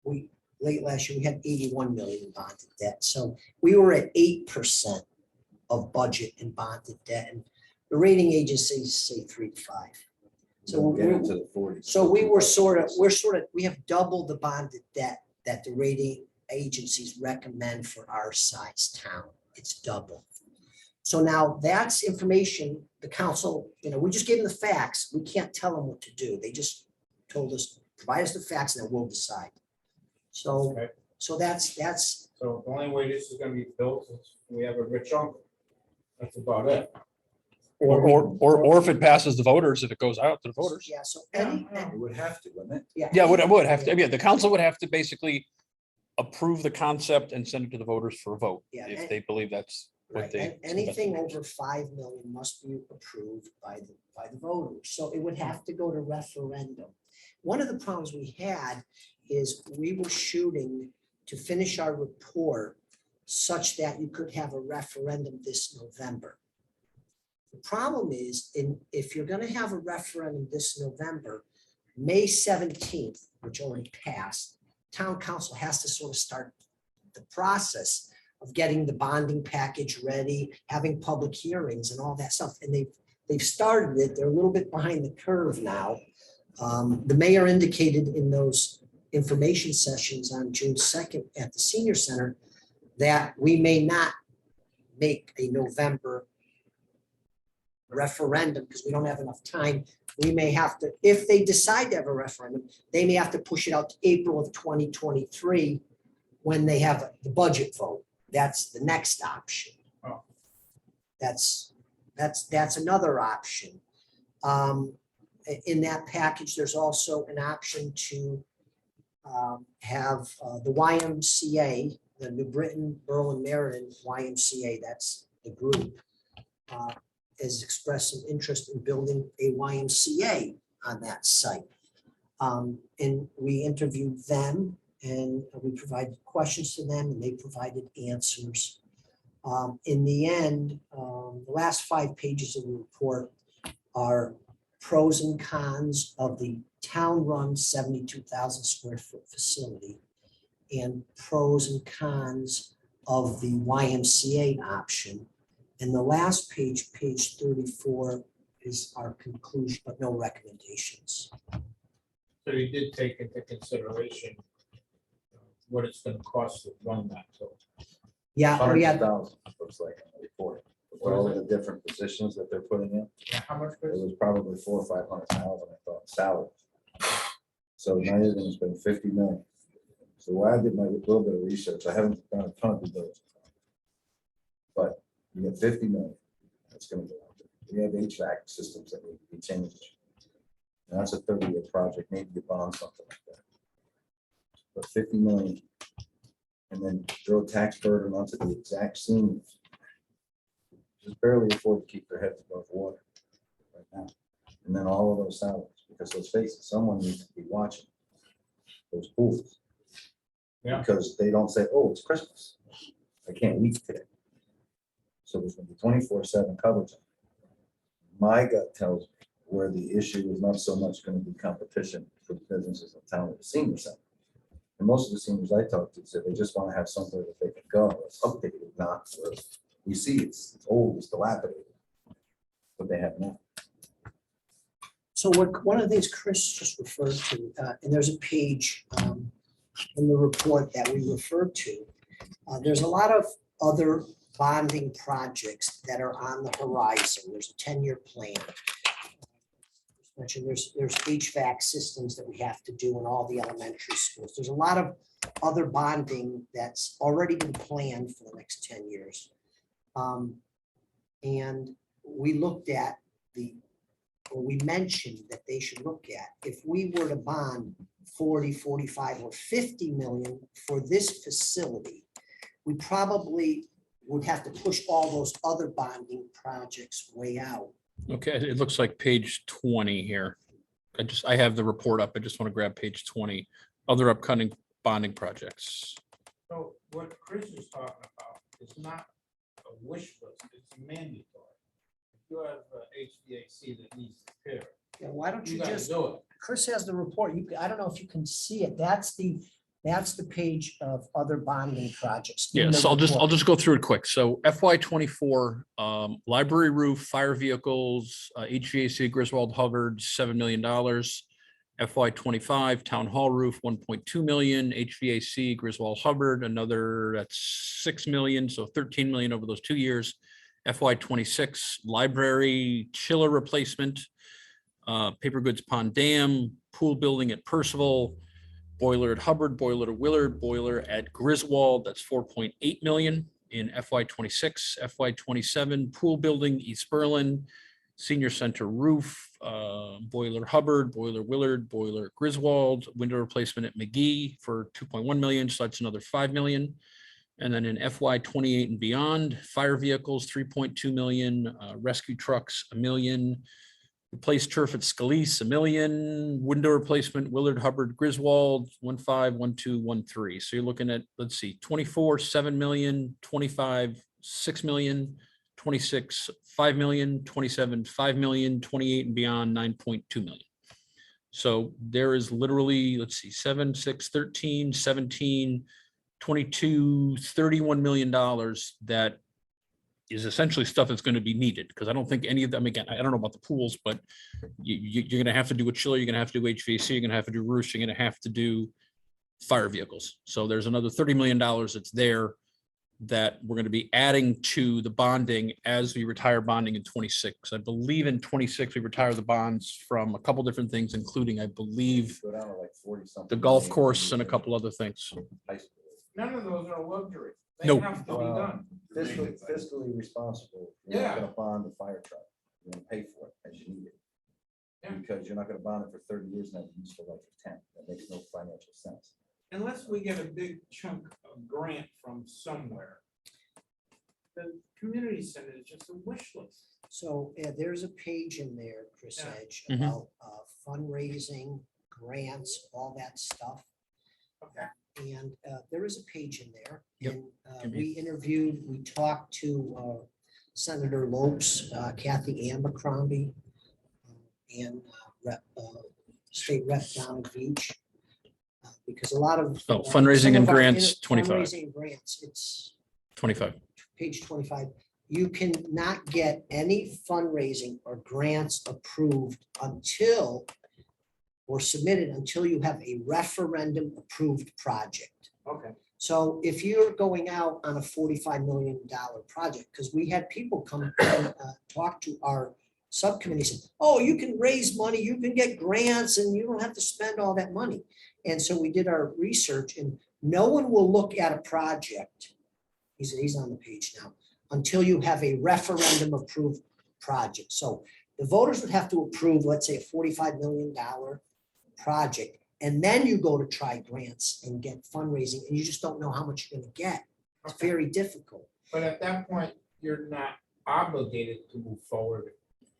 late last year, we had 81 million in bonded debt. So we were at 8% of budget in bonded debt, and the rating agencies say 3 to 5. So Don't get we're- into the 40s. So we have doubled the bonded debt that the rating agencies recommend for our size town. It's double. So now that's information the council, you know, we just gave them the facts. We can't tell them what to do. They just told us, provide us the facts and then we'll decide. So, Okay. so that's, So the only way this is gonna be built is we have a rich uncle. That's about it. Or if it passes the voters, if it goes out to the voters. yeah, so It would have to, wouldn't it? yeah. Yeah, would have to, yeah, the council would have to basically approve the concept and send it to the voters for a vote, Yeah, if and- they believe that's what Right, they. and anything over 5 million must be approved by the voters, so it would have to go to referendum. One of the problems we had is we were shooting to finish our report such that you could have a referendum this November. The problem is, if you're gonna have a referendum this November, May 17th, which already passed, town council has to sort of start the process of getting the bonding package ready, having public hearings and all that stuff. And they've started it. They're a little bit behind the curve now. The mayor indicated in those information sessions on June 2nd at the senior center that we may not make a November referendum because we don't have enough time. We may have to, if they decide to have a referendum, they may have to push it out to April of 2023 when they have the budget vote. That's the next option. Oh. That's another option. In that package, there's also an option to have the YMCA, the New Britain, Berlin, Meriden YMCA, that's the group, has expressed some interest in building a YMCA on that site. And we interviewed them and we provided questions to them and they provided answers. In the end, the last 5 pages of the report are pros and cons of the town-run 72,000 square foot facility and pros and cons of the YMCA option. And the last page, page 34, is our conclusion, but no recommendations. So you did take into consideration what it's gonna cost to run that, so. Yeah, oh yeah, $100,000, looks like in the report, with all of the different positions that they're putting in. How much? It was probably 400,000 or 500,000, I thought, salary. So now everything's been 50 million. So when I did my little bit of research, I haven't done a ton of due diligence. But you get 50 million, that's gonna go out there. We have HVAC systems that need to be changed. And that's a 30-year project, maybe you bond something like that. But 50 million, and then throw tax burden onto the exact seniors. Just barely afford to keep their heads above water right now. And then all of those salaries, because let's face it, someone needs to be watching those pools. Yeah. Because they don't say, oh, it's Christmas, I can't leave today. So there's gonna be 24/7 coverage. My gut tells me where the issue is not so much gonna be competition for the businesses in town with the senior center. And most of the seniors I talked to said they just wanna have somewhere that they can go, it's updated, not where we see it's old, it's dilapidated. What they have now. so what, one of the things Chris just referred to, and there's a page in the report that we referred to. There's a lot of other bonding projects that are on the horizon. There's a 10-year plan. Mentioned there's HVAC systems that we have to do in all the elementary schools. There's a lot of other bonding that's already been planned for the next 10 years. And we looked at or we mentioned that they should look at, if we were to bond 40, 45, or 50 million for this facility, we probably would have to push all those other bonding projects way out. Okay, it looks like page 20 here. I have the report up. I just want to grab page 20. Other upcoming bonding projects. So what Chris is talking about is not a wish list, it's mandatory. If you have HVAC that needs repair, Yeah, why don't you you gotta just, do it. Chris has the report. I don't know if you can see it. That's the page of other bonding projects. in Yeah, the so I'll report. just go through it quick. So FY24, library roof, fire vehicles, HVAC Griswold Hubbard, $7 million. FY25, town hall roof, 1.2 million, HVAC Griswold Hubbard, another, that's 6 million, so 13 million over those 2 years. FY26, library chiller replacement, paper goods pond dam, pool building at Percival, boiler at Hubbard, boiler at Willard, boiler at Griswold, that's 4.8 million in FY26, FY27, pool building, East Berlin, senior center roof, boiler Hubbard, boiler Willard, boiler Griswold, window replacement at McGee for 2.1 million, so that's another 5 million. And then in FY28 and beyond, fire vehicles, 3.2 million, rescue trucks, 1 million, replace turf at Scalise, 1 million, window replacement, Willard, Hubbard, Griswold, 1.5, 1.2, 1.3. So you're looking at, let's see, 24, 7 million, 25, 6 million, 26, 5 million, 27, 5 million, 28 and beyond, 9.2 million. So there is literally, let's see, 7, 6, 13, 17, 22, $31 million that is essentially stuff that's going to be needed, because I don't think any of them, again, I don't know about the pools, but you're going to have to do a chiller, you're going to have to do HVAC, you're going to have to do roofs, you're going to have to do fire vehicles. So there's another $30 million that's there that we're going to be adding to the bonding as we retire bonding in 26. I believe in 26, we retire the bonds from a couple different things, including, I believe, Go down to like 40 something. the golf course and a couple other things. High school. None of those are luxury. They No. have to be Well, done. Fiscally responsible. You're Yeah. not gonna bond the fire truck. You're gonna pay for it as you need it. Yeah. Because you're not gonna bond it for 30 years and have it used for like 10. That makes no financial sense. Unless we get a big chunk of grant from somewhere. The community center is just a wish list. So there's a page in there, Chris Yeah. Edge, Mhm. about fundraising, grants, all that stuff. Okay. And there is a page in there. Yep. And we talked to Senator Lopes, Kathy Abercrombie, and State Rep Donald Beach. Because a lot of. Oh, fundraising some and of our grants, 25. Fundraising and grants, it's 25. page 25. You cannot get any fundraising or grants approved until or submitted until you have a referendum approved project. Okay. So if you're going out on a $45 million project, because we had people come and talk to our subcommittee, said, oh, you can raise money, you can get grants, and you don't have to spend all that money. And so we did our research, and no one will look at a project. He's on the page now, until you have a referendum approved project. So the voters would have to approve, let's say, a $45 million project. And then you go to try grants and get fundraising, and you just don't know how much you're gonna get. It's Okay. very difficult. But at that point, you're not obligated to move forward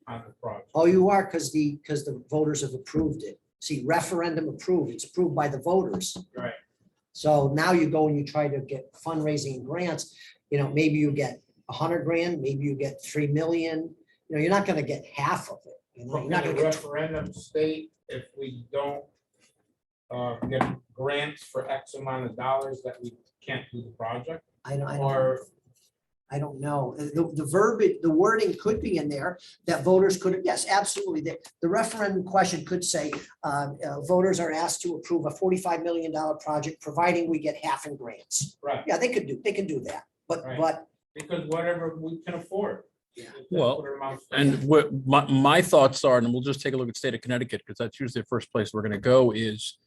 on the project. Oh, you are, because the voters have approved it. See, referendum approved, it's approved by the voters. Right. So now you go and you try to get fundraising and grants, maybe you get 100 grand, maybe you get 3 million. You're not gonna get half of it. You're But not can gonna a get. referendum state if we don't get grants for X amount of dollars that we can't do the project? Or, I don't know. The verbiage, the wording could be in there that voters could, yes, absolutely. The referendum question could say, voters are asked to approve a $45 million project, providing we get half in grants. right, Yeah, they can do that, but, Right. but because whatever we can afford. Yeah. That's Well, what it amounts to. And what my thoughts are, and we'll just take a look at state of Connecticut, because that's usually the first place we're going to go, is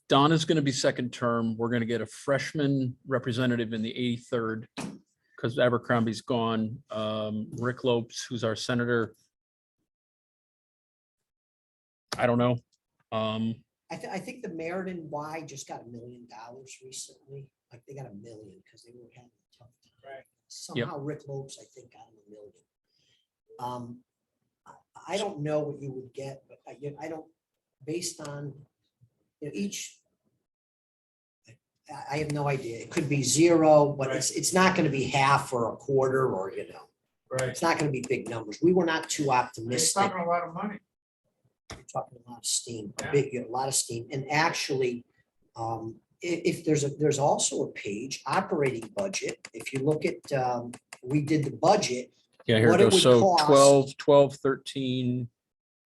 Don is going to be second term. We're going to get a freshman representative in the 83rd because Abercrombie's gone. Rick Lopes, who's our senator. I don't know. I think the Meriden Y just got $1 million recently. Like they got $1 million because they were having a tough time. Right. Somehow Rick Lopes, I think, got him $1 million. I don't know what you would get, but I don't, based on, each. I have no idea. It could be zero, but it's not going to be half or a quarter or, Right. it's not going to be big numbers. We were not too It's optimistic. talking a lot of money. We're talking a lot of steam, Yeah. a lot of steam. And actually, if there's also a page, operating budget. If you look at, we did the budget, Yeah, here it What it goes. would So cost- 12, 13.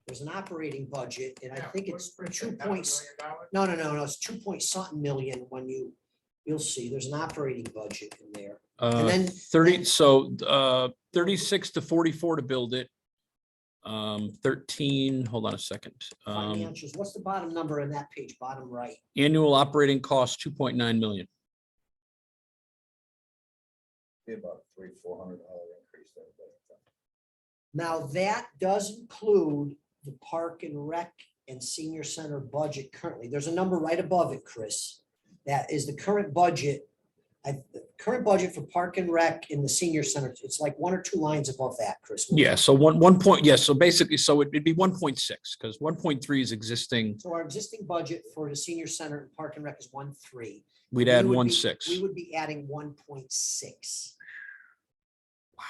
there's an operating budget, and I Yeah, think what's it's the 2 $2 points. million? No, it's 2 point something million when you'll see, there's an operating budget in there. And then- 30, so 36 to 44 to build it. 13, hold on a second. Financials, what's the bottom number on that page, bottom right? Annual operating cost, 2.9 million. Be about a $300-400 increase there. but, Now, that does include the park and rec and senior center budget currently. There's a number right above it, Chris. That is the current budget. The current budget for park and rec in the senior center. It's like 1 or 2 lines above that, Chris. Yeah, so one point, yes, so basically, so it'd be 1.6, because 1.3 is existing. So our existing budget for the senior center and park and rec is 1.3. We'd add We would be- 1.6. We would be adding 1.6. Wow.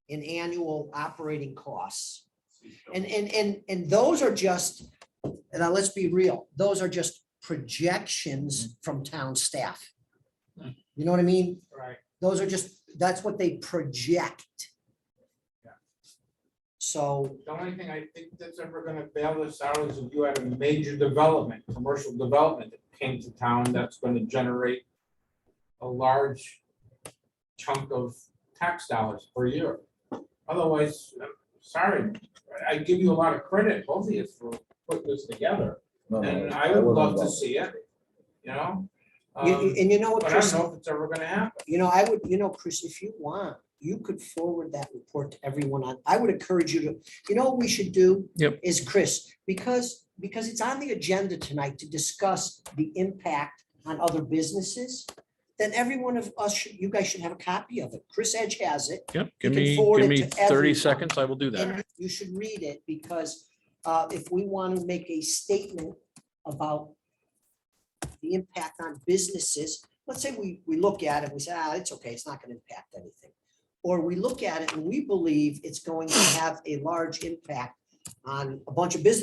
In annual operating costs. And those are just, and now let's be real, those are just projections from town staff. You know what I mean? Right. Those are just, that's what they project. Yeah. So, The only thing I think that's ever gonna bail us out is if you had a major development, commercial development that came to town, that's gonna generate a large chunk of tax dollars per year. Otherwise, I'm sorry, I give you a lot of credit, both of you, for putting this together, No, and I would love to see it, you know? and you know what, But I don't Chris, know if it's ever gonna happen. I would, Chris, if you want, you could forward that report to everyone on, I would encourage you to, what we should do? Yep. Is Chris, because it's on the agenda tonight to discuss the impact on other businesses, then every one of us, you guys should have a copy of it. Chris Edge has it. Yep, You give can me, forward give it me to 30 everyone. seconds, I will do that. And you should read it because if we want to make a statement about the impact on businesses, let's say we look at it, and we say, it's okay, it's not going to impact anything. Or we look at it and we believe it's going to have a large impact on a bunch of businesses